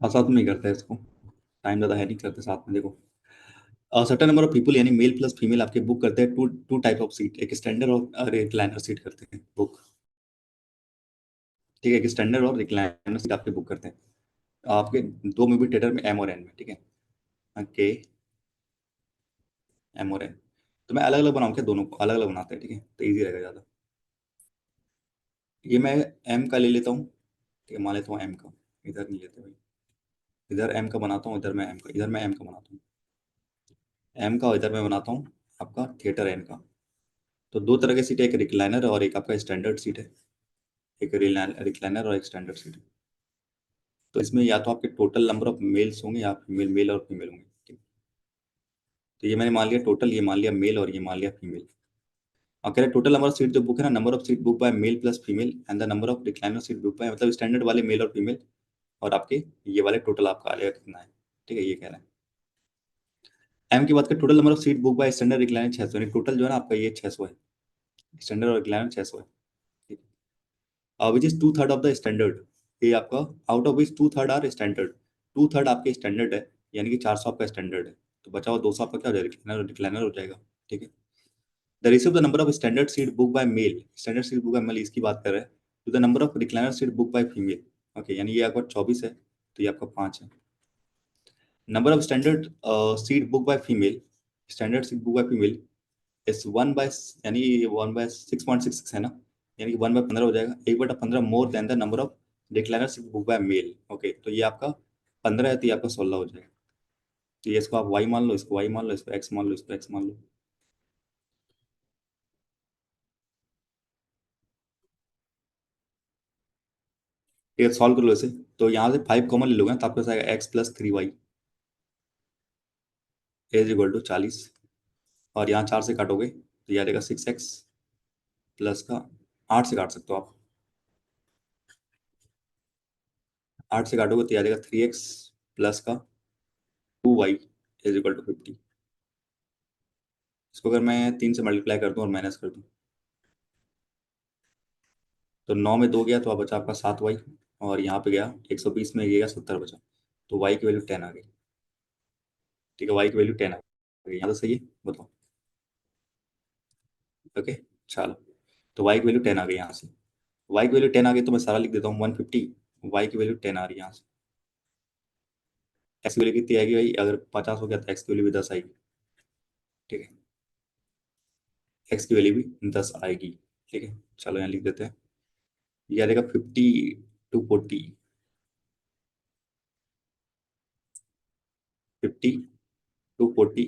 हाँ, साथ में ही करते हैं इसको, टाइम ज़्यादा है नहीं, करते साथ में। देखो, सर्टेन नंबर ऑफ पीपल, यानी मेल प्लस फीमेल आपके बुक करते हैं to two type of seat, एक स्टैंडर्ड और एक लाइनर सीट करते हैं बुक, ठीक है। एक स्टैंडर्ड और एक लाइनर सीट आपके बुक करते हैं, आपके दो में भी टेटर में एम और एन में, ठीक है। के एम और एन, तो मैं अलग अलग बनाऊँ क्या, दोनों को अलग अलग बनाते हैं, ठीक है, तो ईजी रहेगा ज़्यादा। ये मैं एम का ले लेता हूँ, ठीक है, मान लेता हूँ एम का, इधर नहीं लेते भाई, इधर एम का बनाता हूँ, इधर मैं एम का, इधर मैं एम का बनाता हूँ, एम का, और इधर मैं बनाता हूँ आपका थिएटर एन का। तो दो तरह की सीट है, एक रिक्लाइनर और एक आपका स्टैंडर्ड सीट है, एक रिक्लाइनर और एक स्टैंडर्ड सीट है। तो इसमें या तो आपके टोटल नंबर ऑफ मेल्स होंगे या फीमेल, मेल और फीमेल होंगे, ठीक है? तो ये मैंने मान लिया टोटल, ये मान लिया मेल और ये मान लिया फीमेल। और कह रहे टोटल नंबर ऑफ सीट जो बुक है ना, number of seat book by male plus female and the number of recliner seat book by, मतलब स्टैंडर्ड वाले मेल और फीमेल, और आपके ये वाले टोटल आपका आ जाएगा कितना है, ठीक है, ये कह रहे हैं। एम की बात करें, total number of seat book by standard recliner 600, यानी टोटल जो है ना आपका ये 600 है, स्टैंडर्ड और रिक्लाइनर 600 है, ठीक है। Which is 2/3 of the standard, ये आपका out of which 2/3 are standard, 2/3 आपके स्टैंडर्ड है, यानी कि 400 आपका स्टैंडर्ड है, तो बचा हुआ 200 आपका क्या हो जाएगा, रिक्लाइनर हो जाएगा, ठीक है। The ratio of the number of standard seat book by male, standard seat book by male इसकी बात कर रहे हैं, to the number of recliner seat book by female. Okay, यानी ये आपका 24 है, तो ये आपका 5 है। Number of standard seat book by female, standard seat book by female इस 1 बाय, यानी ये 1 बाय 6.66 है ना, यानी कि 1 बाय 15 हो जाएगा, 1/15 more than the number of recliner seat book by male. Okay, तो ये आपका 15 है, तो ये आपका 16 हो जाएगा। तो ये इसको आप y मान लो, इसको y मान लो, इसको x मान लो, इसको x मान लो। ठीक है, सॉल्व कर लो इसे। तो यहाँ से 5 कॉमन ले लोगे ना, तो आपके पास आएगा x+3y इज इक्वल टू 40, और यहाँ 4 से काटोगे तो ये आ जाएगा 6x प्लस का, 8 से काट सकते हो आप, 8 से काटोगे तो ये आ जाएगा 3x प्लस का 2y इज इक्वल टू 50। इसको अगर मैं 3 से मल्टीप्लाई कर दूं और माइनस कर दूं, तो 9 में 2 गया तो अब बचा आपका 7y, और यहाँ पे गया 120 में गया 70 बचा, तो y की वैल्यू 10 आ गई। ठीक है, y की वैल्यू 10 आ गई, यहाँ तो सही है, बताओ। ओके, चलो, तो y की वैल्यू 10 आ गई यहाँ से। y की वैल्यू 10 आ गई तो मैं सारा लिख देता हूँ 150, y की वैल्यू 10 आ रही है यहाँ से। x की वैल्यू कितनी आएगी भाई, अगर 50 हो गया तो x की वैल्यू भी 10 आएगी। ठीक है, x की वैल्यू भी 10 आएगी। ठीक है, चलो यहाँ लिख देते हैं, ये आ जाएगा 50 to 40, 50 to 40,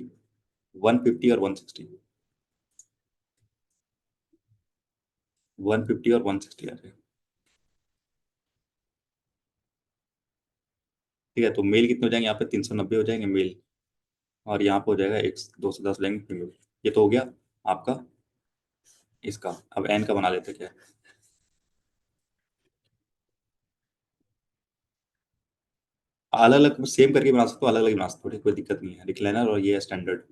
150 और 160, 150 और 160 आ जाएगा। ठीक है, तो मेल कितने हो जाएंगे यहाँ पे, 390 हो जाएंगे मेल, और यहाँ पे हो जाएगा एक 210 हो जाएंगे फीमेल। ये तो हो गया आपका इसका। अब एन का बना लेते हैं क्या। अलग अलग सेम करके बना सकते हो, अलग अलग बना सकते हो, ठीक, कोई दिक्कत नहीं है, रिक्लाइनर और ये है स्टैंडर्ड।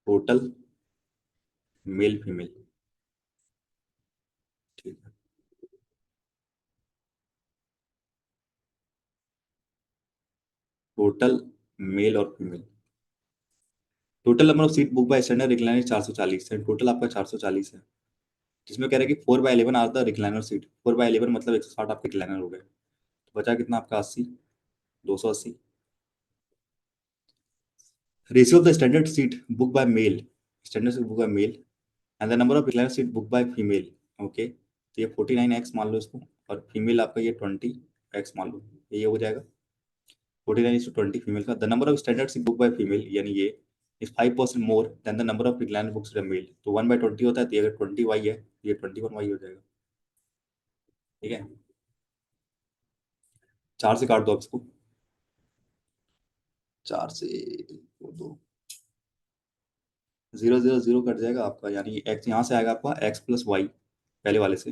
Total male female. ठीक है, टोटल मेल और female, total number of seat book by standard recliner 440 है, टोटल आपका 440 है। जिसमें कह रहे हैं कि 4/11 आता है रिक्लाइनर सीट, 4/11 मतलब 160 आपके रिक्लाइनर हो गए, तो बचा कितना आपका 80, 280। Ratio of the standard seat book by male, standard seat book by male and the number of recliner seat book by female. Okay, तो ये 49x मान लो इसको, और फीमेल आपका ये 20x मान लो, ये हो जाएगा 49:20 फीमेल का। The number of standard seat book by female, यानी ये is 5% more than the number of recliner books by male, तो 1/20 होता है, तो ये अगर 20y है तो ये 21y हो जाएगा। ठीक है, 4 से काट दो आप इसको, 4 से दो, 0 0 0 कट जाएगा आपका, यानी x यहाँ से आएगा आपका x+y पहले वाले से,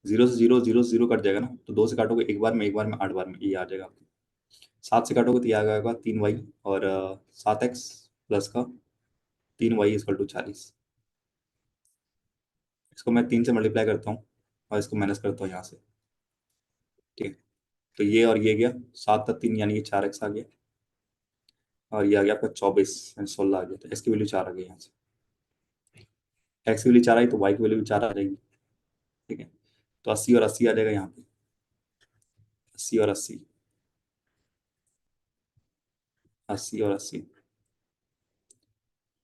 0 से 0 कट जाएगा ना, तो 2 से काटोगे एक बार में, एक बार में 8 बार में, ये आ जाएगा आपको। 7 से काटोगे तो ये आ जाएगा 3y, और 7x प्लस का 3y इक्वल टू 40। इसको मैं 3 से मल्टीप्लाई करता हूँ और इसको माइनस करता हूँ यहाँ से। ठीक है, तो ये और ये गया, 7 का 3 यानी ये 4x आ गया, और ये आ गया आपका 24 यानी 16 आ गया, तो x की वैल्यू 4 आ गई यहाँ से। x की वैल्यू 4 आई तो y की वैल्यू भी 4 आ जाएगी। ठीक है, तो 80 और 80 आ जाएगा यहाँ पे, 80 और 80, 80 और 80,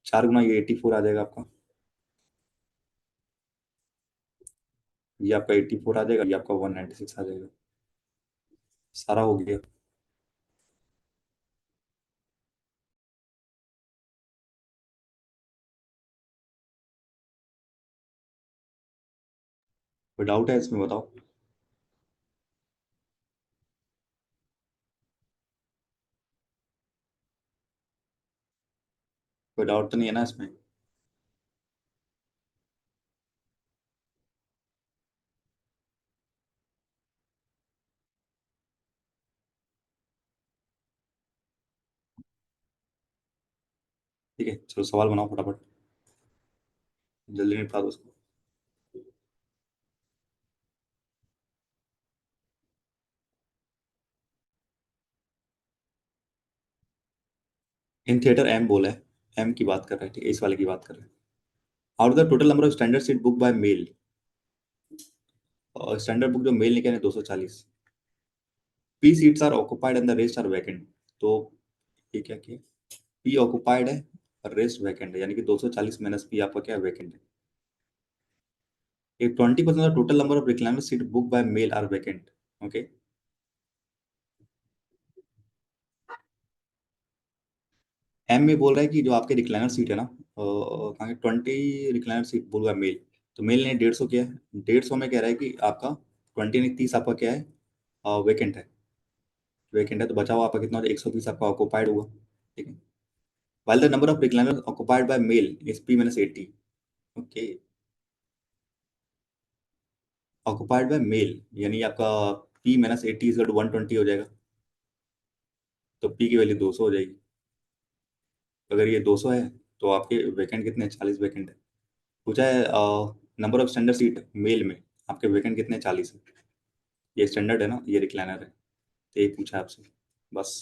4 गुना ये 84 आ जाएगा आपका, ये आपका 84 आ जाएगा, ये आपका 196 आ जाएगा। सारा हो गया। कोई डाउट है इसमें, बताओ। कोई डाउट तो नहीं है ना इसमें। ठीक है, चलो सवाल बनाओ फटाफट, जल्दी निपटा दो उसको। इन थिएटर एम बोला है, एम की बात कर रहे हैं, ठीक है, इस वाले की बात कर रहे हैं। Out of the total number of standard seat book by male, और स्टैंडर्ड बुक जो मेल निकले हैं 240, P seats are occupied and the rest are vacant. तो ये क्या किया, पी ऑक्युपाइड है और रेस्ट वैकेंट है, यानी कि 240 माइनस पी आपका क्या वैकेंट है। ये 20% of total number of recliner seat book by male are vacant. Okay, M में बोल रहा है कि जो आपके रिक्लाइनर सीट है ना, कहाँ 20 रिक्लाइनर सीट बोल रहा है मेल, तो मेल ने 150 किया है, 150 में कह रहा है कि आपका 20 नहीं 30 आपका क्या है, वैकेंट है। वैकेंट है तो बचा हुआ आपका कितना, 120 आपका ऑक्युपाइड हुआ, ठीक है। while the number of recliners occupied by male is p minus 80। Okay, occupied by male यानी आपका p माइनस 80 इज 120 हो जाएगा, तो p की वैल्यू 200 हो जाएगी। अगर ये 200 है तो आपके वैकेंट कितने हैं, 40 वैकेंट है। पूछा है number of standard seat male में आपके वैकेंट कितने हैं, 40 है। ये स्टैंडर्ड है ना, ये रिक्लाइनर है, तो यही पूछा है आपसे, बस।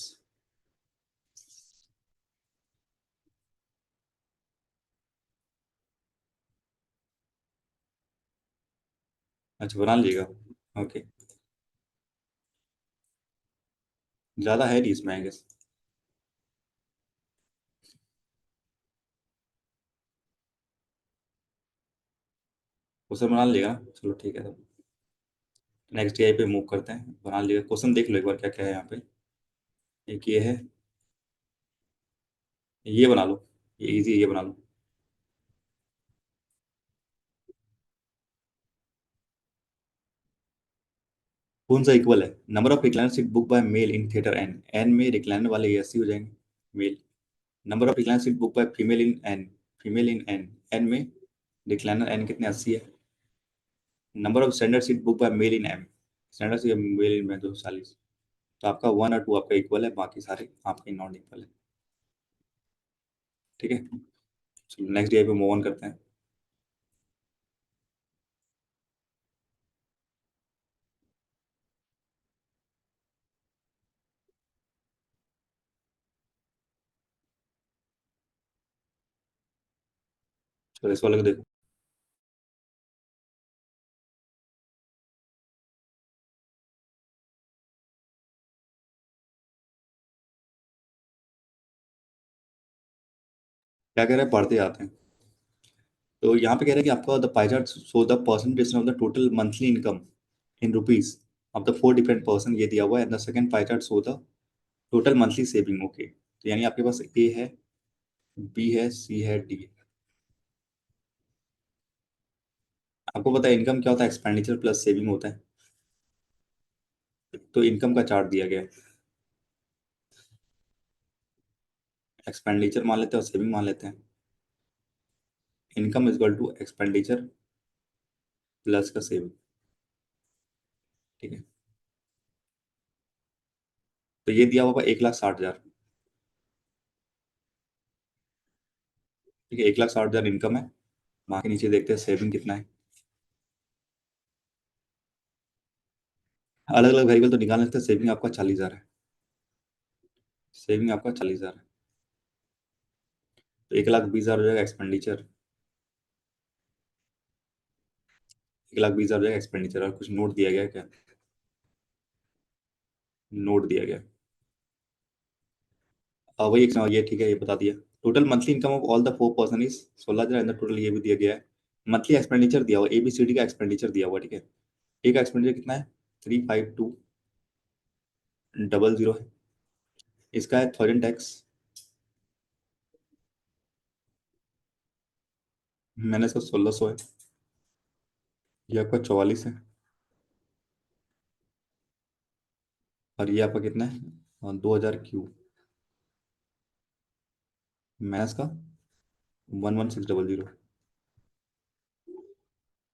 अच्छा बना लीजिएगा। ओके, ज़्यादा है नहीं इसमें आई गेस। क्वेश्चन बना लीजिएगा ना? चलो ठीक है, तो नेक्स्ट आई पे मूव करते हैं, बना लीजिएगा। क्वेश्चन देख लो एक बार क्या क्या है यहाँ पे। एक ये है, ये बना लो, ये इजी है, ये बना लो। कौन सा इक्वल है, number of recliner seat book by male in theatre N, N में रिक्लाइनर वाले ये 80 हो जाएंगे male. Number of recliner seat book by female in N, female in N, N में रिक्लाइनर एन कितने 80 है। Number of standard seat book by male in M, standard seat male in में 240। तो आपका 1 और 2 आपका इक्वल है, बाकी सारे आपके नॉन इक्वल है, ठीक है। चलो नेक्स्ट डे पे मूव ऑन करते हैं। चलो इस वाले को देखो। क्या कह रहे हैं, पढ़ते आते हैं। तो यहाँ पे कह रहे हैं कि आपका the pie chart show the percentage of the total monthly income in rupees of the 4 different person, ये दिया हुआ है। And the second pie chart show the total monthly saving. Okay, तो यानी आपके पास ए है, बी है, सी है, डी है। आपको पता है इनकम क्या होता है, एक्सपेंडिचर प्लस सेविंग होता है। तो इनकम का चार्ट दिया गया है, एक्सपेंडिचर मान लेते हैं और सेविंग मान लेते हैं। Income is equal to expenditure plus का सेविंग, ठीक है। तो ये दिया हुआ 1,60,000, ठीक है। 1,60,000 इनकम है, वहां के नीचे देखते हैं सेविंग कितना है। अलग अलग वेरिएबल तो निकाल सकते हैं, सेविंग आपका 40,000 है, सेविंग आपका 40,000 है। तो 1,20,000 हो जाएगा एक्सपेंडिचर, 1,20,000 हो जाएगा एक्सपेंडिचर। और कुछ नोट दिया गया है क्या, नोट दिया गया है। वही एक ये ठीक है, ये बता दिया। Total monthly income of all the 4 person is 16,000 अंदर टोटल, ये भी दिया गया है। मंथली एक्सपेंडिचर दिया हुआ, ABCD का एक्सपेंडिचर दिया हुआ, ठीक है। ए का एक्सपेंडिचर कितना है, 35200 है। इसका है 1000 टैक्स, मैंने इसका 1600 है। ये आपका 44 है। और ये आपका कितना है, 2000 क्यू, मैंने इसका 11600,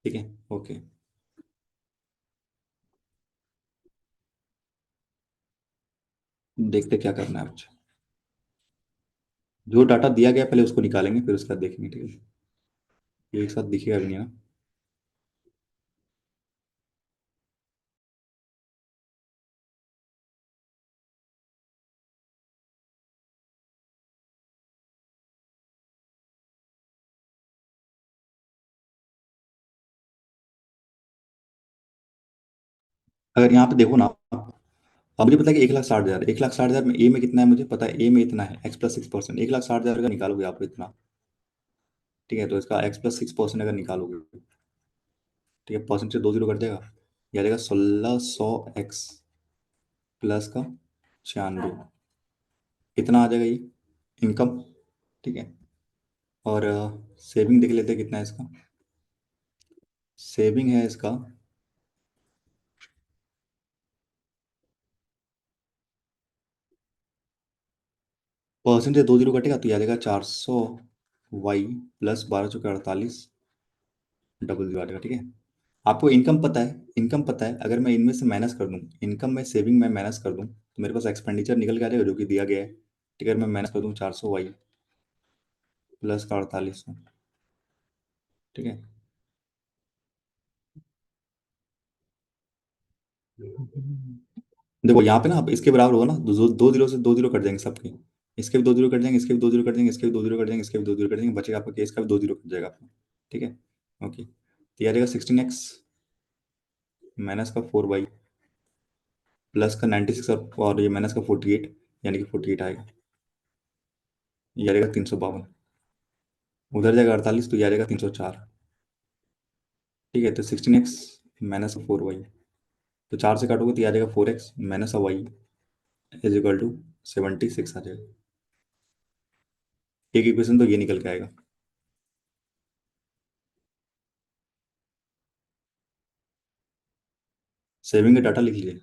ठीक है। ओके, देखते क्या करना है बच्चा। जो डाटा दिया गया पहले उसको निकालेंगे, फिर उसका देखेंगे, ठीक है। ये एक साथ दिखेगा भी नहीं ना। अगर यहाँ पे देखो ना, अब मुझे पता है कि 1,60,000, 1,60,000 में ए में कितना है मुझे पता है, ए में इतना है x+6%, 1,60,000 का निकालोगे आप इतना, ठीक है, तो इसका x+6% अगर निकालोगे, ठीक है, परसेंट से 2 जीरो कट जाएगा, ये आ जाएगा 1,600x प्लस का 96, इतना आ जाएगा ये इनकम, ठीक है। और सेविंग देख लेते हैं कितना है इसका, सेविंग है इसका, परसेंट से 2 जीरो कटेगा तो ये आ जाएगा 400y प्लस 12×48 डबल जीरो आ जाएगा, ठीक है। आपको इनकम पता है, इनकम पता है, अगर मैं इनमें से माइनस कर दूं, इनकम में सेविंग में माइनस कर दूं तो मेरे पास एक्सपेंडिचर निकल के आ जाएगा जो कि दिया गया है, ठीक है। अगर मैं माइनस कर दूं 400y प्लस का 48, ठीक है। देखो यहाँ पे ना, आप इसके बराबर होगा ना, दो दो जीरो से 2 जीरो कट जाएंगे सबके, इसके भी 2 जीरो कट जाएंगे, इसके भी 2 जीरो कट जाएंगे, इसके भी 2 जीरो कट जाएंगे, इसके भी 2 जीरो कट जाएंगे, बचेगा आपका केस का भी 2 जीरो कट जाएगा आपका, ठीक है। ओके, तो ये आ जाएगा 16x माइनस का 4y प्लस का 96, और ये माइनस का 48, यानी कि 48 आएगा, ये आ जाएगा 352, उधर जाएगा 48 तो ये आ जाएगा 304, ठीक है। तो 16x माइनस का 4y, तो 4 से काटोगे तो ये आ जाएगा 4x माइनस का वाई इज इक्वल टू 76 आ जाएगा, एक इक्वेशन तो ये निकल के आएगा। सेविंग का डाटा लिख लीजिए,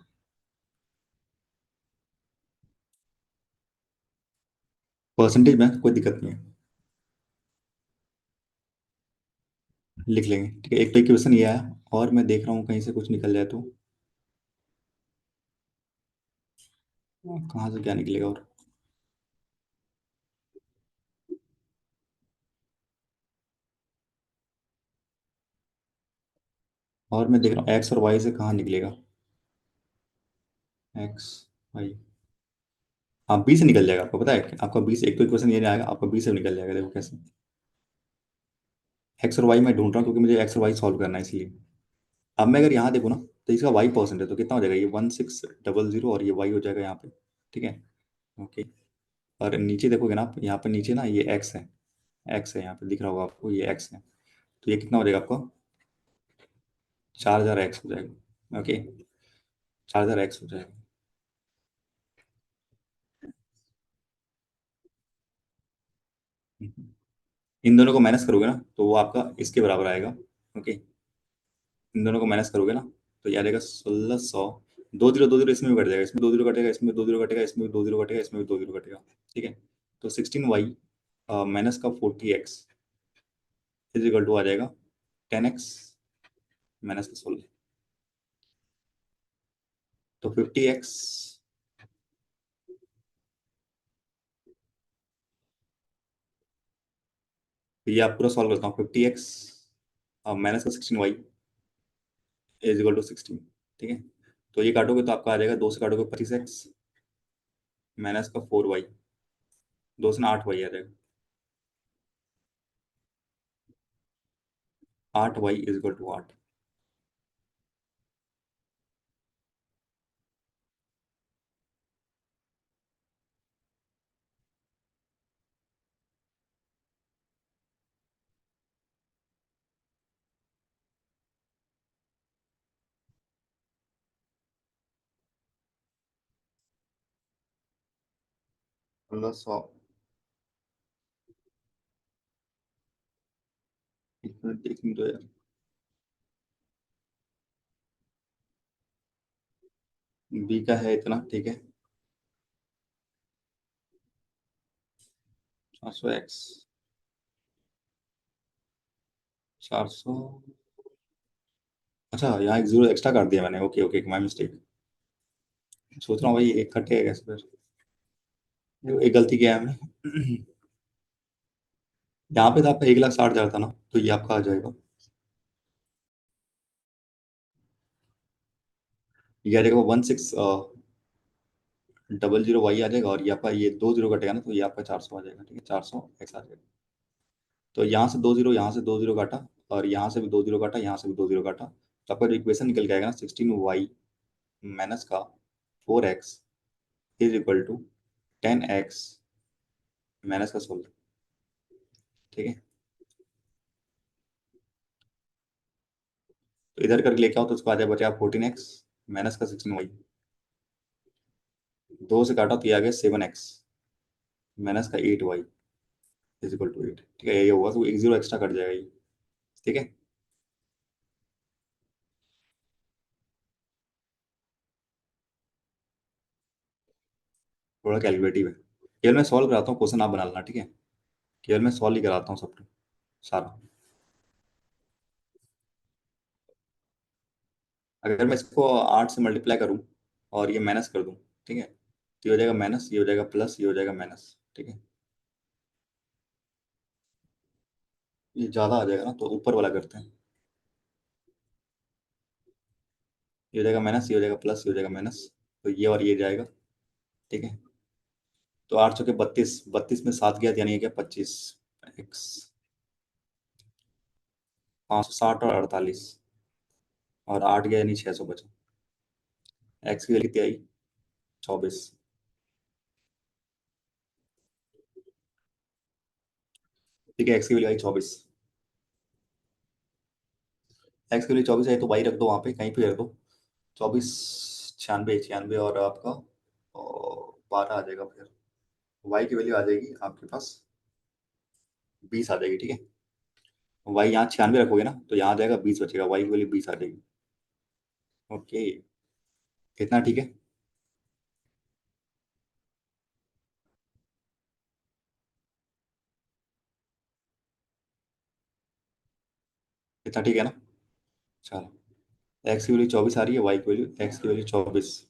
परसेंटेज में कोई दिक्कत नहीं है, लिख लेंगे, ठीक है। एक तो इक्वेशन ये आया, और मैं देख रहा हूँ कहीं से कुछ निकल जाए तो, कहाँ से क्या निकलेगा, और मैं देख रहा हूँ एक्स और वाई से कहाँ निकलेगा, एक्स वाई, हाँ बी से निकल जाएगा, आपको पता है आपका बी से, एक तो इक्वेशन ये नहीं आएगा, आपका बी से निकल जाएगा, देखो कैसे। एक्स और वाई मैं ढूंढ रहा हूँ क्योंकि मुझे एक्स और वाई सॉल्व करना है इसलिए। अब मैं अगर यहाँ देखूँ ना, तो इसका वाई परसेंट है तो कितना हो जाएगा, ये 1600 और ये वाई हो जाएगा यहाँ पे, ठीक है। ओके, और नीचे देखोगे ना आप, यहाँ पे नीचे ना ये एक्स है, एक्स है यहाँ पे दिख रहा होगा आपको, ये एक्स है, तो ये कितना हो जाएगा आपका, 4,000x हो जाएगा, ओके, 4,000x हो जाएगा। इन दोनों को माइनस करोगे ना तो वो आपका इसके बराबर आएगा, ओके। इन दोनों को माइनस करोगे ना तो ये आ जाएगा 1,600, 2 जीरो इसमें भी कट जाएगा, इसमें 2 जीरो कटेगा, इसमें 2 जीरो कटेगा, इसमें भी 2 जीरो कटेगा, इसमें भी 2 जीरो कटेगा, ठीक है। तो 16y माइनस का 40x इज इक्वल टू आ जाएगा 10x माइनस का 16, तो 50x, ये आप पूरा सॉल्व करता हूँ, 50x माइनस का 16y इज इक्वल टू 16, ठीक है। तो ये काटोगे तो आपका आ जाएगा, 2 से काटोगे 25x माइनस का 4y, 2 से ना 8y आ जाएगा, 8y इज इक्वल टू 8, 1,600, एक मिनट देखने दो यार, बी का है इतना, ठीक है, 400x, 400, अच्छा यहाँ एक जीरो एक्स्ट्रा काट दिया मैंने, ओके ओके, माई मिस्टेक, सोच रहा हूँ भाई एक कटेगा कैसे फिर, एक गलती किया है हमने। यहाँ पे तो आपका 1,60,000 था ना, तो ये आपका आ जाएगा, ये आ जाएगा 1600y आ जाएगा, और ये आपका ये 2 जीरो कटेगा ना तो ये आपका 400 आ जाएगा, ठीक है, 400x आ जाएगा। तो यहाँ से 2 जीरो, यहाँ से 2 जीरो काटा, और यहाँ से भी 2 जीरो काटा, यहाँ से भी 2 जीरो काटा, तो आपका जो इक्वेशन निकल के आएगा ना 16y माइनस का 4x is equal to 10x minus का 16। ठीक है, तो इधर करके लेके आओ तो उसको आ जाए बचा 14x माइनस का 16y। दो से काटा तो ये आ गया 7x माइनस का 8y इज इक्वल टू 8। ठीक है, ये होगा तो एक जीरो एक्स्ट्रा कट जाएगा ये। ठीक है, थोड़ा कैलकुलेटिव है। केवल मैं सॉल्व कराता हूँ, क्वेश्चन आप बना लेना। ठीक है, केवल मैं सॉल्व ही कराता हूँ सब सारा। अगर मैं इसको 8 से मल्टीप्लाई करूँ और ये माइनस कर दूँ, ठीक है, तो ये हो जाएगा माइनस, ये हो जाएगा प्लस, ये हो जाएगा माइनस। ठीक है, ये ज़्यादा आ जाएगा ना, तो ऊपर वाला करते हैं। ये हो जाएगा माइनस, ये हो जाएगा प्लस, ये हो जाएगा माइनस, तो ये और ये जाएगा। ठीक है, तो 8 चौके 32, 32 में 7 गया, यानी ये क्या 25 एक्स 560 और 48, और 8 गया यानी 600 बचा। एक्स की वैल्यू कितनी आई? 24। ठीक है, एक्स की वैल्यू आई 24। एक्स की वैल्यू 24 आई तो वाई रख दो वहाँ पे, कहीं पे रख दो। 24 96 96 और आपका 12 आ जाएगा फिर। वाई की वैल्यू आ जाएगी आपके पास 20 आ जाएगी। ठीक है, वाई यहाँ 96 रखोगे ना तो यहाँ आ जाएगा 20 बचेगा, वाई की वैल्यू 20 आ जाएगी। ओके, कितना? ठीक है, कितना ठीक है ना? चलो, एक्स की वैल्यू 24 आ रही है, वाई की वैल्यू, एक्स की वैल्यू 24,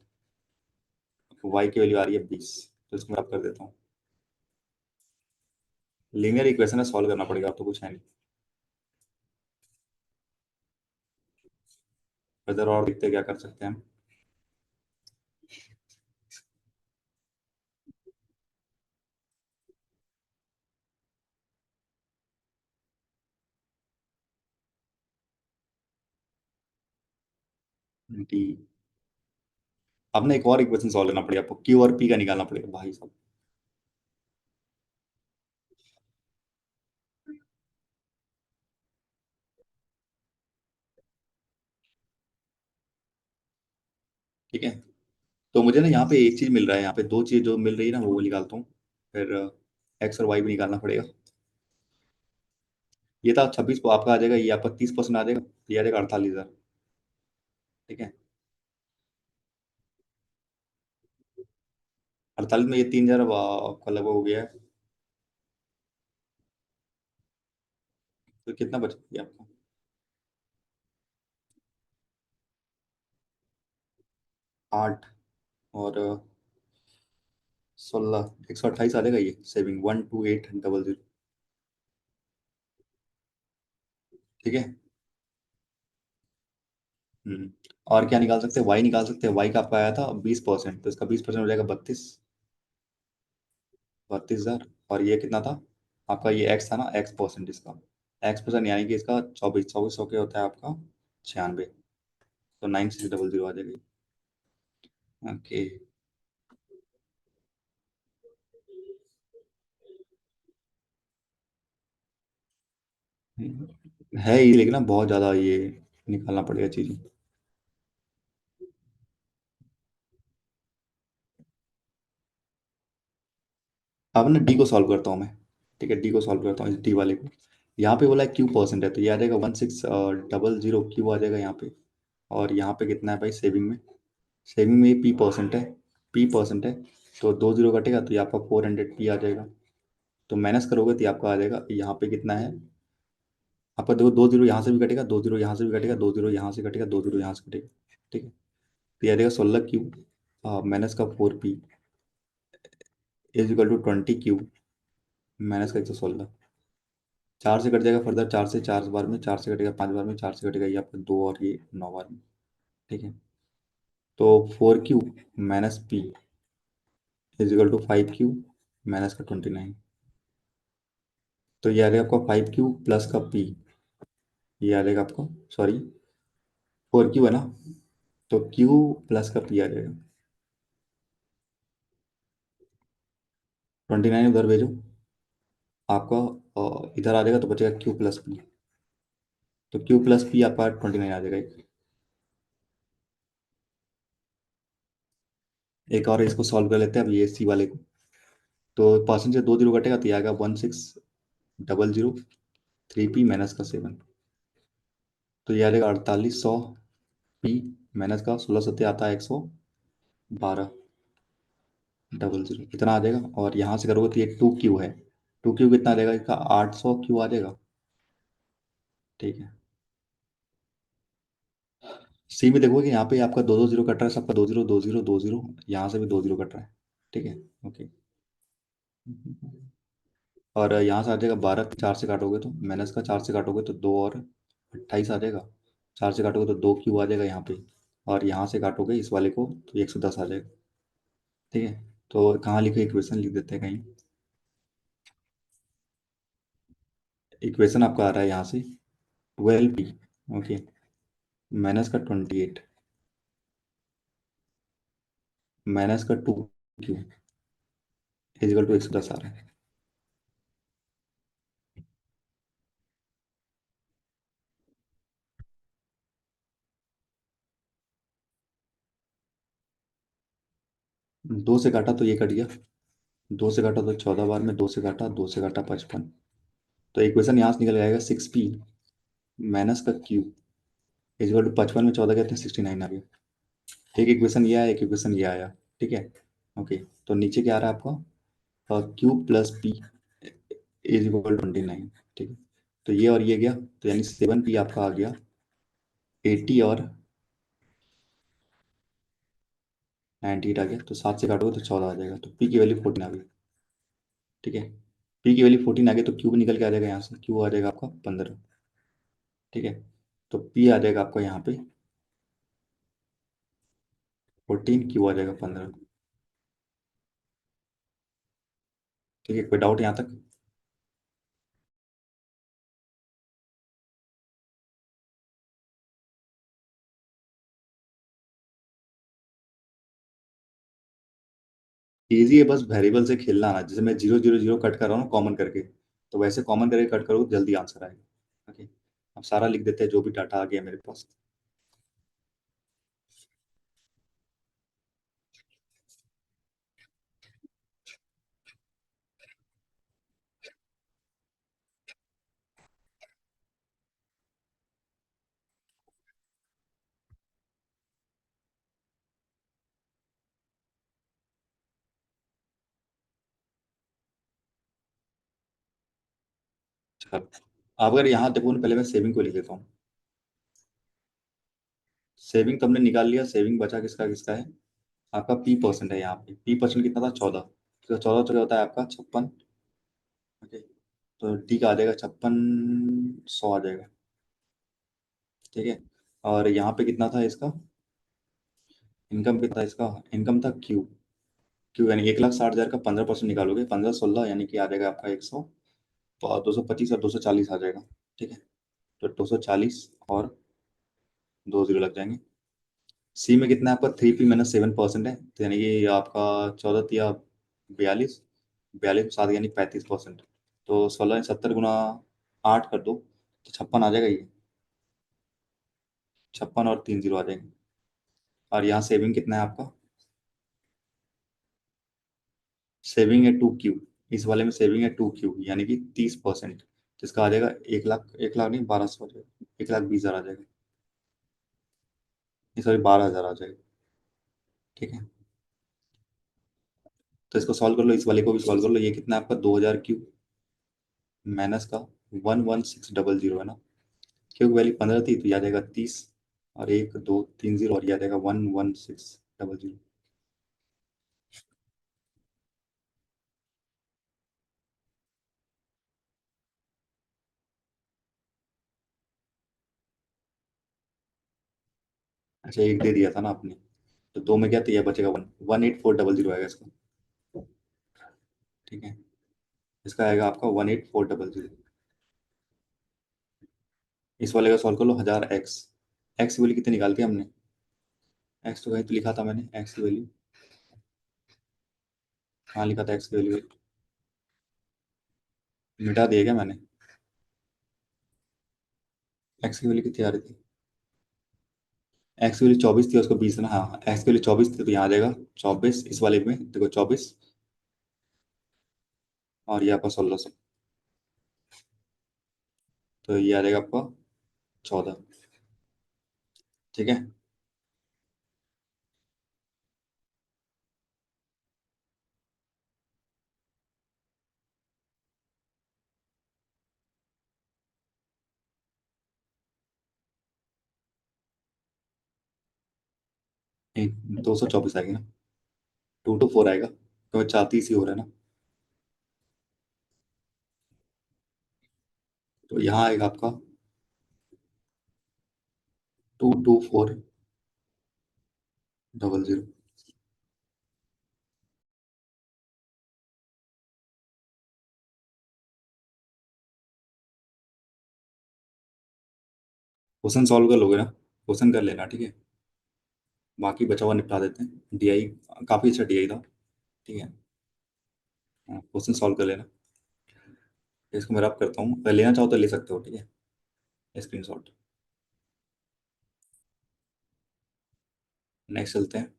वाई की वैल्यू आ रही है 20। तो इसको मैं आप कर देता हूँ। लीनियर इक्वेशन है, सॉल्व करना पड़ेगा, अब तो कुछ है नहीं। इधर और देखते हैं क्या कर सकते हैं हम। डी। अब ना एक और इक्वेशन सॉल्व करना पड़ेगा आपको, क्यू और पी का निकालना पड़ेगा भाई साहब। ठीक है, तो मुझे ना यहाँ पे एक चीज मिल रहा है, यहाँ पे दो चीज जो मिल रही है ना वो निकालता हूँ। फिर एक्स और वाई भी निकालना पड़ेगा। ये था 26 को आपका आ जाएगा, ये आपका 30% आ जाएगा, तो ये आ जाएगा 48,000। ठीक है, 48 में ये 3,000 आपका लगभग हो गया है। तो कितना बच गया आपका? 8 और 16, 128 आ जाएगा ये सेविंग 12800। ठीक है। हम्म, और क्या निकाल सकते हैं? वाई निकाल सकते हैं। वाई का आपका आया था 20%, तो इसका 20% हो जाएगा 32,000। और ये कितना था आपका? ये एक्स था ना, एक्स% इसका, एक्स% यानी कि इसका 24 के होता है आपका 96, तो 9600 आ जाएगी। ओके, है ये, लेकिन ना बहुत ज़्यादा ये निकालना पड़ेगा चीज़ें। अब ना डी को सॉल्व करता हूँ मैं। ठीक है, डी को सॉल्व करता हूँ, इस डी वाले को। यहाँ पे बोला है Q% है, तो ये आ जाएगा 1600 क्यू आ जाएगा यहाँ पे। और यहाँ पे कितना है भाई सेविंग में? सेविंग में P% है, P% है, तो दो जीरो कटेगा तो ये आपका 400 P आ जाएगा। तो माइनस करोगे तो ये आपका आ जाएगा यहाँ पे कितना है आपका? देखो, दो जीरो यहाँ से भी कटेगा, दो जीरो यहाँ से भी कटेगा, दो जीरो यहाँ से कटेगा, दो जीरो यहाँ से कटेगा। ठीक है, तो ये आ जाएगा 16 Q माइनस का 4P is equal to 20 Q minus का 116। चार से कट जाएगा फर्दर, चार से 4 बार में, चार से कटेगा 5 बार में, चार से कटेगा ये आपका 2 और ये 9 बार में। ठीक है, तो 4Q minus P is equal to 5Q minus का 29। तो ये आ जाएगा आपका 5Q प्लस का पी, ये आ जाएगा आपका, सॉरी 4Q है ना, तो क्यू प्लस का पी आ जाएगा। 29 उधर भेजो आपका, इधर आ जाएगा तो बचेगा क्यू प्लस पी। तो क्यू प्लस पी आपका 29 आ जाएगा। एक और इसको सॉल्व कर लेते हैं अब, ये सी वाले को। तो परसेंट से 2 जीरो कटेगा तो ये आएगा 1600 3p माइनस का 7। तो ये आ जाएगा 4800 p माइनस का 16 आता है 112 इतना आ जाएगा। और यहाँ से करोगे तो ये 2q है। 2q कितना आ जाएगा इसका, 800q आ जाएगा। ठीक है। सी में देखोगे कि यहाँ पे आपका दो दो जीरो कट रहा है, सबका 2 0 2 0 2 0, यहाँ से भी 2 0 कट रहा है। ठीक है। ओके। और यहाँ से आ जाएगा 12, 4 से काटोगे तो माइनस का, 4 से काटोगे तो 2 और 28 आ जाएगा। 4 से काटोगे तो 2q आ जाएगा यहाँ पे। और यहाँ से काटोगे इस वाले को तो 110 आ जाएगा। ठीक है। तो कहाँ लिखे, इक्वेशन लिख देते हैं कहीं। इक्वेशन आपका आ रहा है यहाँ से 12p, ओके, माइनस का 28 माइनस का 2q इजिकल टू 110 आ रहा है। दो से काटा तो ये कट गया, 2 से काटा तो 14 बार में, 2 से काटा 55। तो इक्वेशन यहाँ से निकल जाएगा 6p माइनस का q इजिकल टू 55 में 14 कहते हैं 69 आ गया। एक इक्वेशन ये आया, एक इक्वेशन ये आया। ठीक है। ओके। तो नीचे क्या आ रहा है आपका, q plus P is equal 29। ठीक है। तो ये और ये गया, तो यानी 7p आपका आ गया 80 और 98 आ गया। तो 7 से काटोगे तो 14 आ जाएगा, तो p की वैल्यू 14 आ गई। ठीक है। p की वैल्यू 14 आ गई तो q निकल के आ जाएगा यहाँ से, q आ जाएगा आपका 15। ठीक है। तो p आ जाएगा आपका यहाँ पे 14, q आ जाएगा 15। ठीक है। कोई डाउट यहाँ तक। इजी है, बस वेरिएबल से खेलना आना। जैसे मैं 0 0 0 कट कर रहा हूँ ना कॉमन करके, तो वैसे कॉमन करके कट करो जल्दी आंसर आएगा। ओके। अब सारा लिख देते हैं जो भी डाटा आ गया मेरे पास। चलो, अब अगर यहाँ देखो ना, पहले मैं सेविंग को लिख देता हूँ। सेविंग तो हमने निकाल लिया, सेविंग बचा किसका किसका है, आपका पी परसेंट है। यहाँ पे पी परसेंट कितना था, 14। तो 14 तो क्या होता है आपका 56। ओके। तो डी का आ जाएगा 5600 आ जाएगा। ठीक है। और यहाँ पे कितना था इसका, इनकम कितना था इसका, इनकम था क्यू। क्यू यानी 1,60,000 का 15% निकालोगे, 15 16 यानी कि आ जाएगा आपका 100, तो 225 और 240 आ जाएगा। ठीक है। तो 240 और 2 0 लग जाएंगे। सी में कितना है आपका, 3p-7% है, तो यानी कि आपका 14 या 42, 42 7 यानी 35%। तो 16 70 गुना 8 कर दो तो 56 आ जाएगा ये। 56 और 3 0 आ जाएंगे। और यहाँ सेविंग कितना है आपका, सेविंग है 2q। इस वाले में सेविंग है 2q यानी कि 30%। तो इसका आ जाएगा 1 लाख, 1 लाख नहीं 1200 आ जाएगा, 1,20,000 आ जाएगा। ये सॉरी 12,000 आ जाएगा। ठीक है। तो इसको सॉल्व कर लो, इस वाले को भी सॉल्व कर लो। ये कितना है आपका 2,000q माइनस का 11600 है ना, क्योंकि वैल्यू 15 थी तो याद आएगा 30, और 1 2 3 0 और याद आएगा 11600। अच्छा, एक दे दिया था ना आपने, तो दो में क्या तो ये बचेगा 1 18400 आएगा इसका। ठीक है। इसका आएगा आपका 18400। इस वाले का सॉल्व कर लो, 1000x, एक्स की वैल्यू कितनी निकाल के हमने, एक्स तो कहीं तो लिखा था मैंने, एक्स की वैल्यू कहाँ लिखा था? एक्स की वैल्यू मिटा दिया क्या मैंने? एक्स की वैल्यू कितनी आ रही थी? एक्स की वैल्यू 24 थी, उसको 20 ना, हाँ एक्स की वैल्यू 24 थी, तो यहाँ आ जाएगा 24, इस वाले में देखो 24, और ये आपका 1600, तो ये आ जाएगा आपका 14। ठीक है। एक 224 आएगी ना, 2 to 4 आएगा, तो 34 ही हो रहा है ना, तो यहाँ आएगा आपका 22400। क्वेश्चन सॉल्व कर लोगे ना? क्वेश्चन कर लेना, ठीक है। बाकी बचा हुआ निपटा देते हैं। डीआई काफी अच्छा डीआई था, ठीक है। क्वेश्चन सॉल्व कर लेना। इसको मैं रब करता हूँ, अगर लेना चाहो तो ले सकते हो, ठीक है। स्क्रीनशॉट। नेक्स्ट चलते हैं।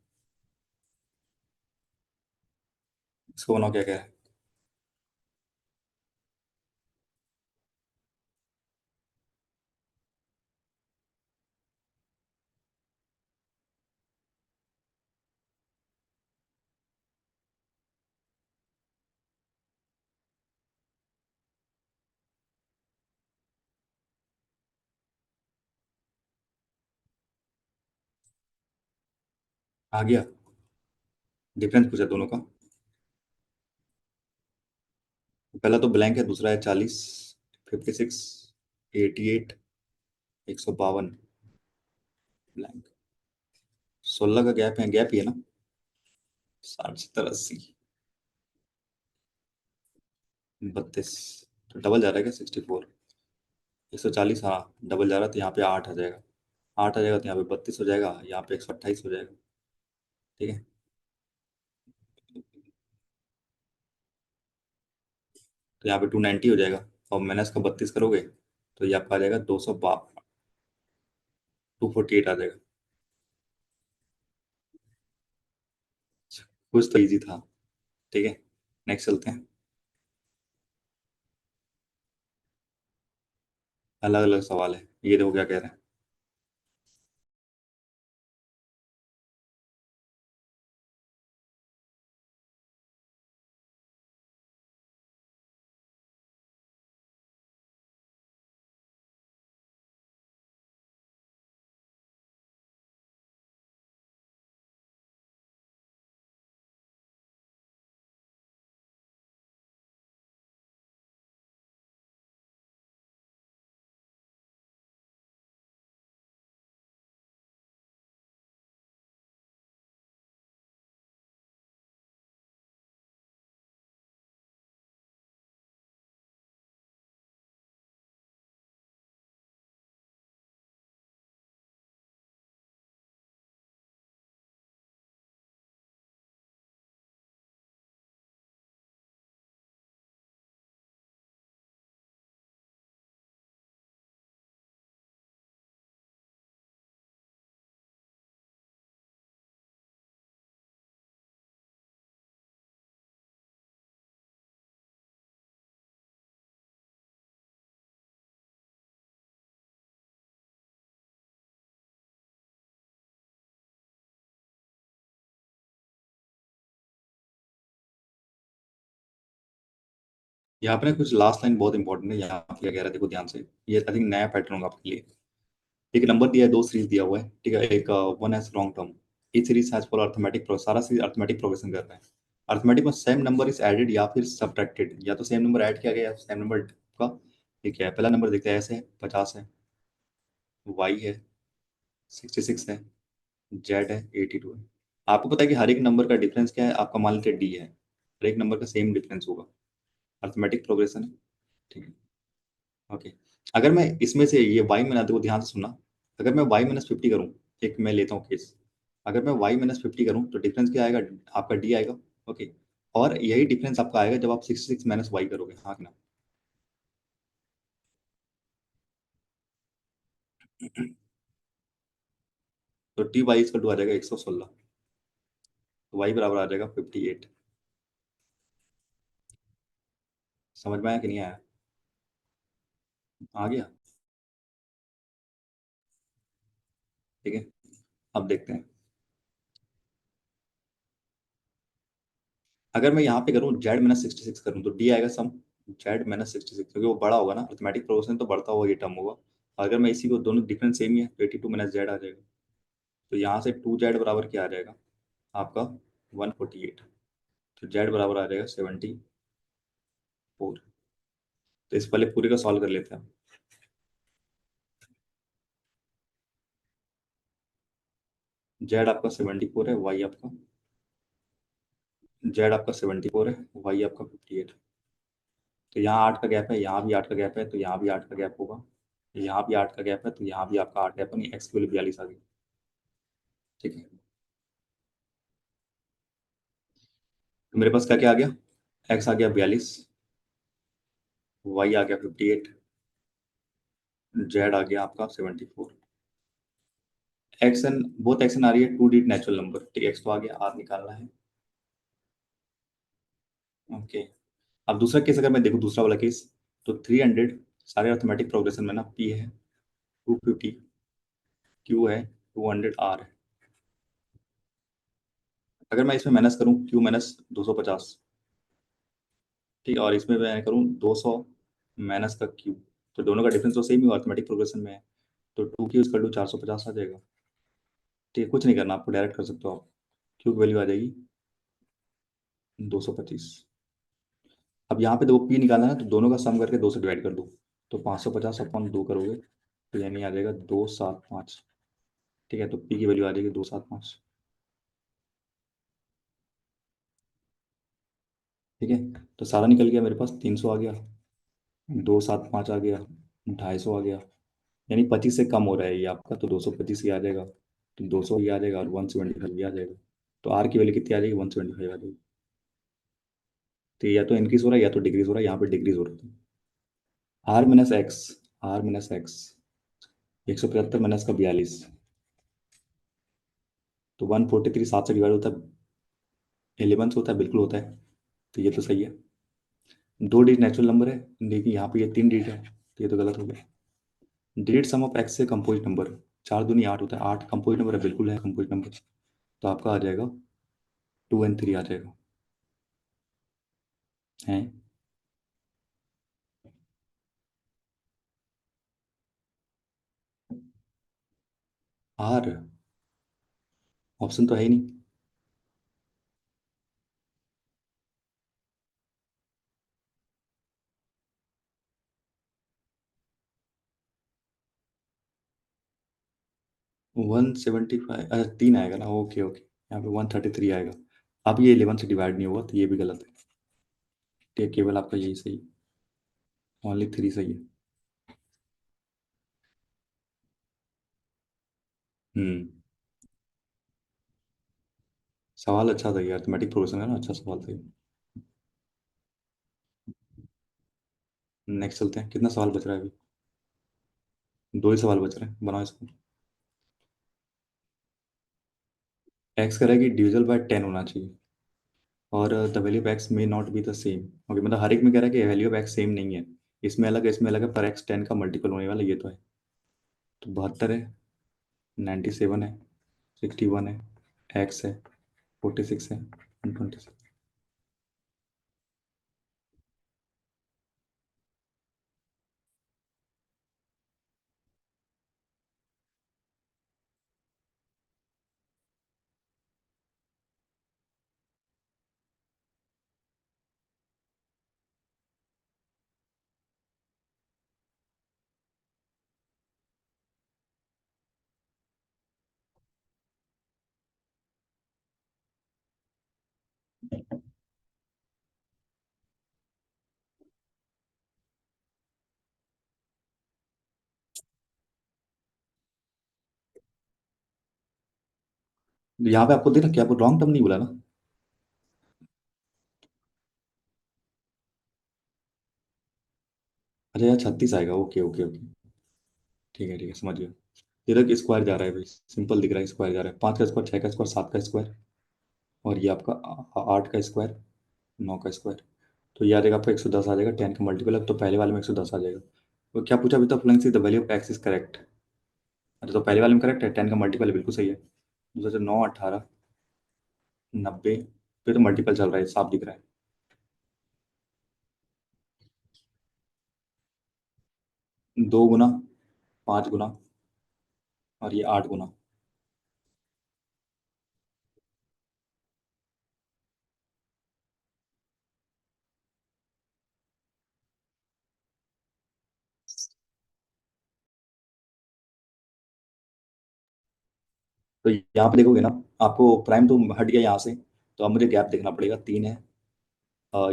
इसको बनाओ, क्या क्या है? आ गया। डिफरेंस पूछा दोनों का। पहला तो ब्लैंक है, दूसरा है 40, 56, 88, 152। ब्लैंक। 16 का गैप है, गैप ही है ना। 60, 70, 80, 32, तो डबल जा रहा है क्या? 64, 140, हाँ डबल जा रहा है, तो यहाँ पे 8 आ जाएगा। 8 आ जाएगा तो यहाँ पे 32 हो जाएगा, यहाँ पे 128 हो जाएगा। ठीक है। तो यहाँ पे 290 हो जाएगा, और माइनस का 32 करोगे तो ये आपका आ जाएगा 248 आ जाएगा। कुछ तो इजी था। ठीक है। नेक्स्ट चलते हैं। अलग अलग सवाल है, ये देखो क्या कह रहे हैं। यहाँ पे ना कुछ लास्ट लाइन बहुत इंपॉर्टेंट है, यहाँ पे क्या कह रहा है देखो ध्यान से। ये आई थिंक नया पैटर्न होगा आपके लिए। एक नंबर दिया है, दो सीरीज दिया हुआ है, ठीक है। एक one as long term, each series has for arithmetic, सारा सीरीज अर्थमेटिक प्रोग्रेशन कर रहा है। अर्थमेटिक में सेम नंबर इज एडेड या फिर सब्ट्रैक्टेड, या तो सेम नंबर ऐड किया गया या सेम नंबर का। ये क्या है? पहला नंबर देखते हैं, ऐसे है 50 है, वाई है 66 है, जेड है 82 है। आपको पता है कि हर एक नंबर का डिफरेंस क्या है? आपका मान लीजिए डी है, हर एक नंबर का सेम डिफरेंस होगा। अर्थमेटिक प्रोग्रेशन है। ठीक है। ओके। अगर मैं इसमें से ये वाई में ना, देखो ध्यान से सुनना। अगर मैं वाई माइनस 50 करूँ, एक मैं लेता हूँ केस, अगर मैं y माइनस 50 करूँ तो डिफरेंस क्या आएगा, आपका d आएगा। ओके, और यही डिफरेंस आपका आएगा जब आप 66 माइनस वाई करोगे, हाँ कि ना। तो टी वाई इसका टू आ जाएगा 116, तो वाई बराबर आ जाएगा 58। समझ में आया कि नहीं आया? आ गया। ठीक है, अब देखते हैं। अगर मैं यहाँ पे करूँ जेड माइनस 66 करूँ तो डी आएगा सम जेड माइनस 66, क्योंकि वो बड़ा होगा ना, अर्थमेटिक प्रोग्रेशन तो बढ़ता हुआ ये टर्म होगा। अगर मैं इसी को, दोनों डिफरेंस सेम ही है, तो 82 माइनस जेड आ जाएगा। तो यहाँ से 2 जेड बराबर क्या आ जाएगा आपका 148। तो जेड बराबर आ जाएगा 74। तो इस पहले पूरे का सॉल्व कर लेते हैं। जेड आपका 74 है, वाई आपका, जेड आपका 74 है, वाई आपका 58। तो यहाँ 8 का गैप है, यहाँ भी 8 का गैप है, तो यहाँ भी 8 का गैप होगा। यहाँ भी 8 का गैप है, तो यहाँ भी आपका 8 गैप है, एक्स की वैल्यू 42 आ गई। ठीक है, तो मेरे पास क्या क्या आ गया, एक्स आ गया 42, वाई आ गया 58, जेड आ गया आपका 74। X N, both X N आ रही है टू डिजिट नेचुरल नंबर। ठीक है, एक्स तो आ गया, आर निकालना है। ओके, अब दूसरा केस अगर मैं देखूँ, दूसरा वाला केस, तो 300 सारे अर्थमेटिक प्रोग्रेशन में ना, पी है 250, क्यू है 200, आर है। अगर मैं इसमें माइनस करूँ क्यू माइनस 250, ठीक है, और इसमें मैं करूँ 200 माइनस का क्यू, तो दोनों का डिफरेंस तो सेम ही अर्थमेटिक प्रोग्रेशन में है। तो 2 क्यू इसका 450 आ जाएगा। ठीक है, कुछ नहीं करना आपको, डायरेक्ट कर सकते हो आप। क्यू की वैल्यू आ जाएगी 225। अब यहाँ पे दो पी निकालना है, तो दोनों का सम करके 2 से डिवाइड कर दो। तो 550 अपॉन 2 करोगे तो यानी आ जाएगा 275। ठीक है, तो पी की वैल्यू आ जाएगी 275। ठीक है, तो सारा निकल गया, मेरे पास 300 आ गया, 275 आ गया, 250 आ गया, यानी 25 से कम हो रहा है ये आपका, तो 225 ही आ जाएगा। तो 200 ही आ जाएगा, और 175 भी आ जाएगा। तो आर की वैल्यू कितनी आ जाएगी, 175 आ जाएगी। तो या तो इंक्रीज हो रहा है या तो डिक्रीज हो रहा है, यहाँ पे डिक्रीज हो रहा है। R minus X, R minus X 175 minus का 42, तो 143 7 से डिवाइड होता है, 11 से होता है, बिल्कुल होता है। तो ये तो सही है, दो डिजिट नेचुरल नंबर है, लेकिन यहाँ पे ये 3 डिजिट है, तो ये तो गलत हो गया। डिजिट सम ऑफ एक्स से कंपोजिट नंबर, 4 दूनी 8 होता है, 8 कंपोजिट नंबर है, बिल्कुल है कंपोजिट नंबर। तो आपका आ जाएगा 2 and 3 आ जाएगा। है, आर ऑप्शन तो है ही नहीं। 175, अच्छा 3 आएगा ना, ओके ओके, यहाँ पे 133 आएगा। अब ये 11 से डिवाइड नहीं हुआ, तो ये भी गलत है। ठीक है, केवल आपका यही सही, ओनली 3 सही है। हम्म, सवाल अच्छा था यार, मैथमेटिक प्रोग्रेशन है ना, अच्छा सवाल था। नेक्स्ट चलते हैं, कितना सवाल बच रहा है अभी? 2 ही सवाल बच रहे हैं, बनाओ इसको। एक्स कह रहा है कि डिविजल बाय 10 होना चाहिए, और the value of x may not be the same. Okay, मतलब हर एक में कह रहा है कि वैल्यू ऑफ एक्स सेम नहीं है, इसमें अलग है, इसमें अलग है, पर एक्स 10 का मल्टीपल होने वाला ये तो है। तो 72 है, 97 है, 61 है, एक्स है, 46 है, 26। यहाँ पे आपको दे रखा, आपको रॉन्ग टर्म नहीं बोला ना? अच्छा यार 36 आएगा, ओके ओके ओके। ठीक है समझ गया। इधर का स्क्वायर जा रहा है भाई, सिंपल दिख रहा है, स्क्वायर जा रहा है, 5 का स्क्वायर, 6 का स्क्वायर, 7 का स्क्वायर, और ये आपका 8 का स्क्वायर, 9 का स्क्वायर। तो ये आ जाएगा आपका 110 आ जाएगा, 10 का मल्टीपल है तो पहले वाले में 110 आ जाएगा। तो क्या पूछा अभी तक, flanks the value of x is correct. अच्छा तो पहले वाले में करेक्ट है, 10 का मल्टीपल है, बिल्कुल सही है। दूसरा 9, 18, 90, फिर तो मल्टीपल चल रहा है, साफ दिख रहा है। 2 गुना, 5 गुना, और ये 8 गुना। तो यहाँ पे देखोगे ना, आपको प्राइम तो हट गया यहाँ से, तो अब मुझे गैप देखना पड़ेगा, 3 है,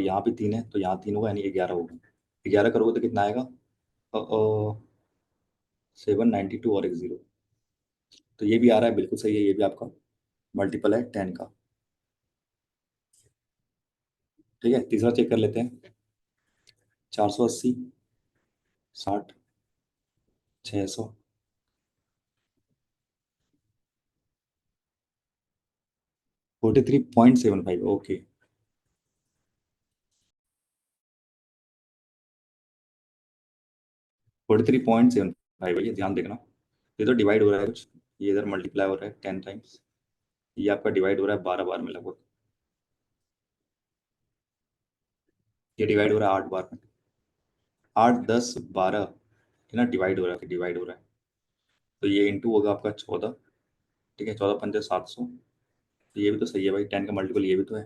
यहाँ पे 3 है, तो यहाँ 3 होगा, यानी 11 होगा। 11 करोगे तो कितना आएगा? 792 और एक जीरो। तो ये भी आ रहा है, बिल्कुल सही है, ये भी आपका मल्टीपल है 10 का। ठीक है, तीसरा चेक कर लेते हैं। 480, 60, 600, 43.75, ओके। 43.75 ये ध्यान देखना। ये तो डिवाइड हो रहा है कुछ, ये इधर मल्टीप्लाई हो रहा है 10 टाइम्स, ये आपका डिवाइड हो रहा है 12 बार में लगभग, ये डिवाइड हो रहा है 8 बार में। 8, 10, 12, है ना, डिवाइड हो रहा है, डिवाइड हो रहा है। तो ये इंटू होगा आपका 14। ठीक है, 14 पंजे 700। तो ये भी तो सही है भाई, 10 का मल्टीपल ये भी तो है।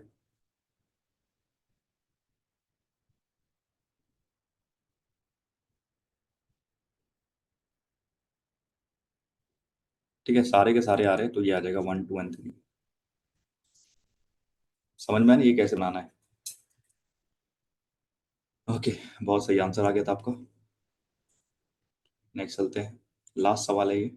ठीक है, सारे के सारे आ रहे हैं, तो ये आ जाएगा 1, 2 एंड 3। समझ में आया ना ये कैसे बनाना है? ओके, बहुत सही आंसर आ गया था आपका। नेक्स्ट चलते हैं, लास्ट सवाल है ये।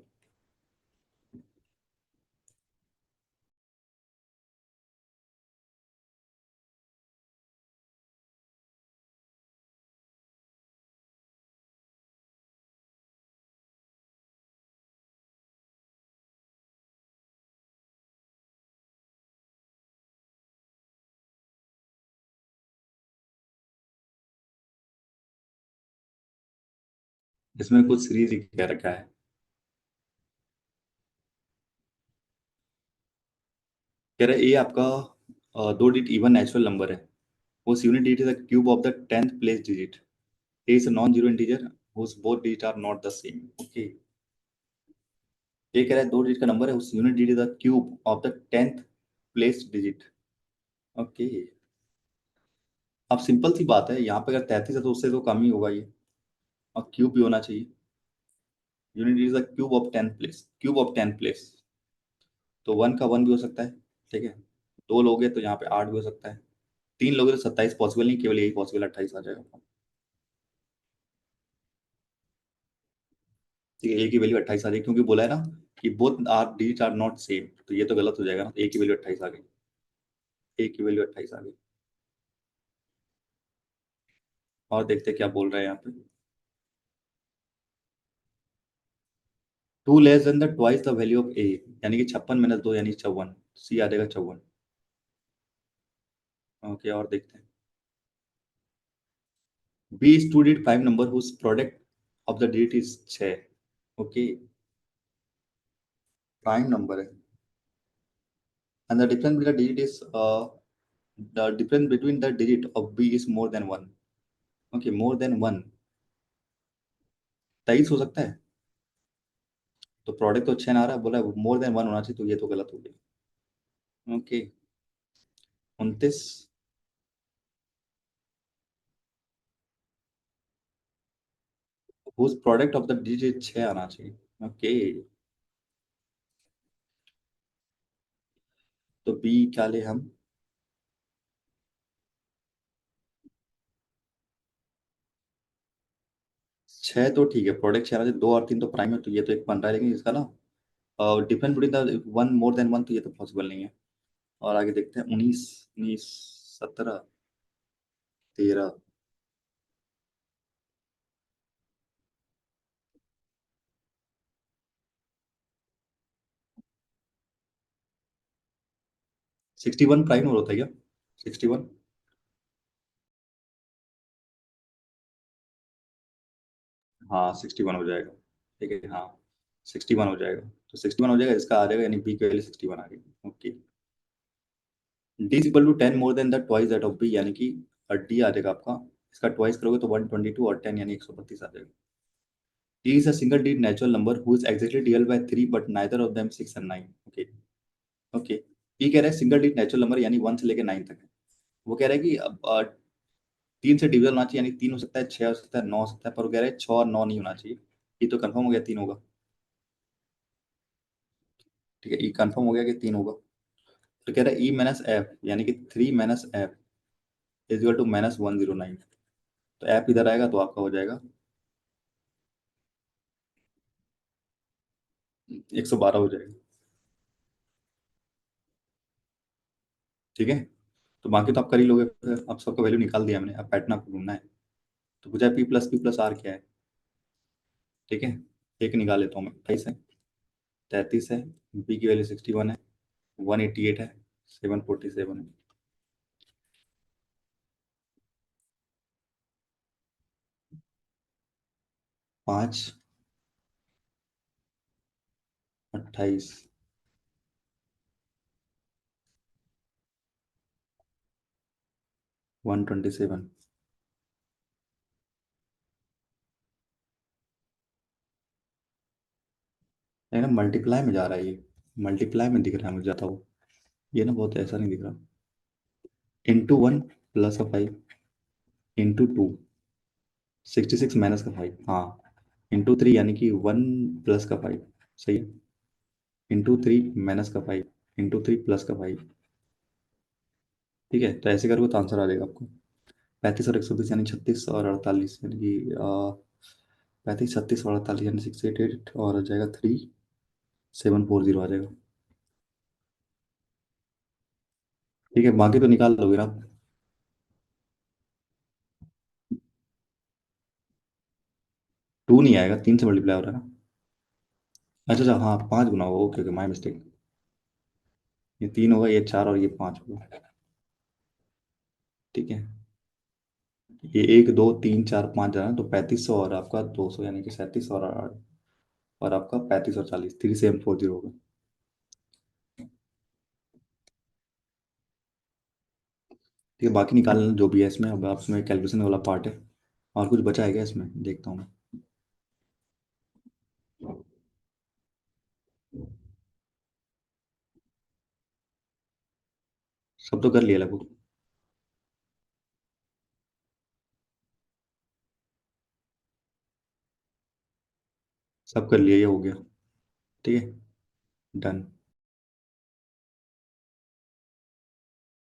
इसमें कुछ सीरीज ही कह रखा है। कह रहा है ये आपका 2 डिजिट इवन नेचुरल नंबर है, उस unit digit is the cube of the 10th place digit, A is a non zero integer whose both digits are not the same, okay. ये कह रहा है 2 डिजिट का नंबर है, उस unit digit is the cube of the 10th place digit, okay. अब सिंपल सी बात है, यहाँ पे अगर 33 है तो उससे तो कम ही होगा ये, और क्यूब भी होना चाहिए। Unit is the cube of 10th place, cube of 10th place, तो 1 का 1 भी हो सकता है। ठीक है, 2 लोगे तो यहाँ पे 8 भी हो सकता है, 3 लोगे तो 27 पॉसिबल नहीं, केवल यही पॉसिबल, 28 आ जाएगा। ठीक है, ए की वैल्यू 28 आ जाएगी, क्योंकि बोला है ना कि both are digit are not same, तो ये तो गलत हो जाएगा ना, ए की वैल्यू 28 आ गई, ए की वैल्यू 28 आ गई। और देखते हैं क्या बोल रहे हैं यहाँ पे। Two less than the twice the value of A, यानी कि 56 - 2 यानी 54, सी आ जाएगा 54। ओके, और देखते हैं। B is two digit prime number whose product of the digit is 6, okay. Prime number है, and the difference between the digit is the difference between the digit of b is more than 1, okay, more than 1। 23 हो सकता है, तो प्रोडक्ट तो 6 आ रहा है, बोला मोर देन 1 होना चाहिए, तो ये तो गलत हो गया। Okay, 29, whose product of the digit 6 आना चाहिए, ओके। तो बी क्या ले हम? 6 तो ठीक है, प्रोडक्ट 6 आना चाहिए, 2 और 3 तो प्राइम है, तो ये तो एक बन रहा है, लेकिन इसका ना difference between the one more than one, तो ये तो पॉसिबल नहीं है। और आगे देखते हैं, 19, 19, 17, 13, 61 प्राइम नंबर होता है क्या? 61। हाँ 61 हो जाएगा। ठीक है, हाँ 61 हो जाएगा। तो 61 हो जाएगा, इसका आ जाएगा, यानी बी की वैल्यू 61 आ गई। Okay. D is equal to 10 more than the twice that of B, यानी कि डी आ जाएगा आपका, इसका ट्वाइस करोगे तो 122, और 10 यानी 132 आ जाएगा। D is a single D natural number who is exactly divided by 3 but neither of them 6 and 9। Okay. Okay. ये कह रहा है सिंगल डिजिट नेचुरल नंबर, यानी 1 से लेकर 9 तक है। वो कह रहा है कि अब 3 से डिविजन होना चाहिए, यानी 3 हो सकता है, 6 हो सकता है, 9 हो सकता है, पर वो कह रहा है 6 और 9 नहीं होना चाहिए। ये तो कंफर्म हो गया 3 होगा। ठीक है, ये कंफर्म हो गया कि 3 होगा। तो कह रहा है ई माइनस एफ, यानी कि 3 - एफ इज इक्वल टू -109। तो एफ इधर आएगा तो आपका हो जाएगा 112 हो जाएगा। ठीक है। तो बाकी तो आप कर ही लोगे फिर, अब सबका वैल्यू निकाल दिया मैंने, अब पैटर्न आपको ढूंढना है। तो पूछा P+P+R क्या है। ठीक है, एक निकाल लेता हूँ मैं, 28 है, 33 है, बी की वैल्यू 61 है, 188 है, 747 है। 5, 28, 127। लेकिन मल्टीप्लाई में जा रहा है ये, मल्टीप्लाई में दिख रहा है मुझे जाता वो, ये ना बहुत ऐसा नहीं दिख रहा। *1 प्लस का 5, *2 66 माइनस का 5, हाँ, *3 यानी कि 1 प्लस का 5, सही है। *3 माइनस का 5, *3 प्लस का 5। ठीक है, तो ऐसे करोगे तो आंसर आ जाएगा आपको 35 और 120, यानी 36 और 48, यानी कि 35, 36 और 48, यानी 688, और हो जाएगा 3740 आ जाएगा। ठीक है, बाकी तो निकाल लोगे ना आप। 2 नहीं आएगा, 3 से मल्टीप्लाई हो रहा है ना। अच्छा अच्छा, हाँ 5 गुना होगा, ओके ओके, माई मिस्टेक। ये 3 होगा, ये 4, और ये 5 होगा। ठीक है, ये 1 2 3 4 5 है ना, तो 3500 और आपका 200, यानी कि 37 और 8, और आपका 35 और 40, 3740 होगा। ठीक है, बाकी निकाल लेना जो भी है इसमें, अब आप इसमें कैलकुलेशन वाला पार्ट है। और कुछ बचा है क्या इसमें, देखता हूँ मैं। सब तो कर लिया लगभग। सब कर लिया, ये हो गया। ठीक है, डन।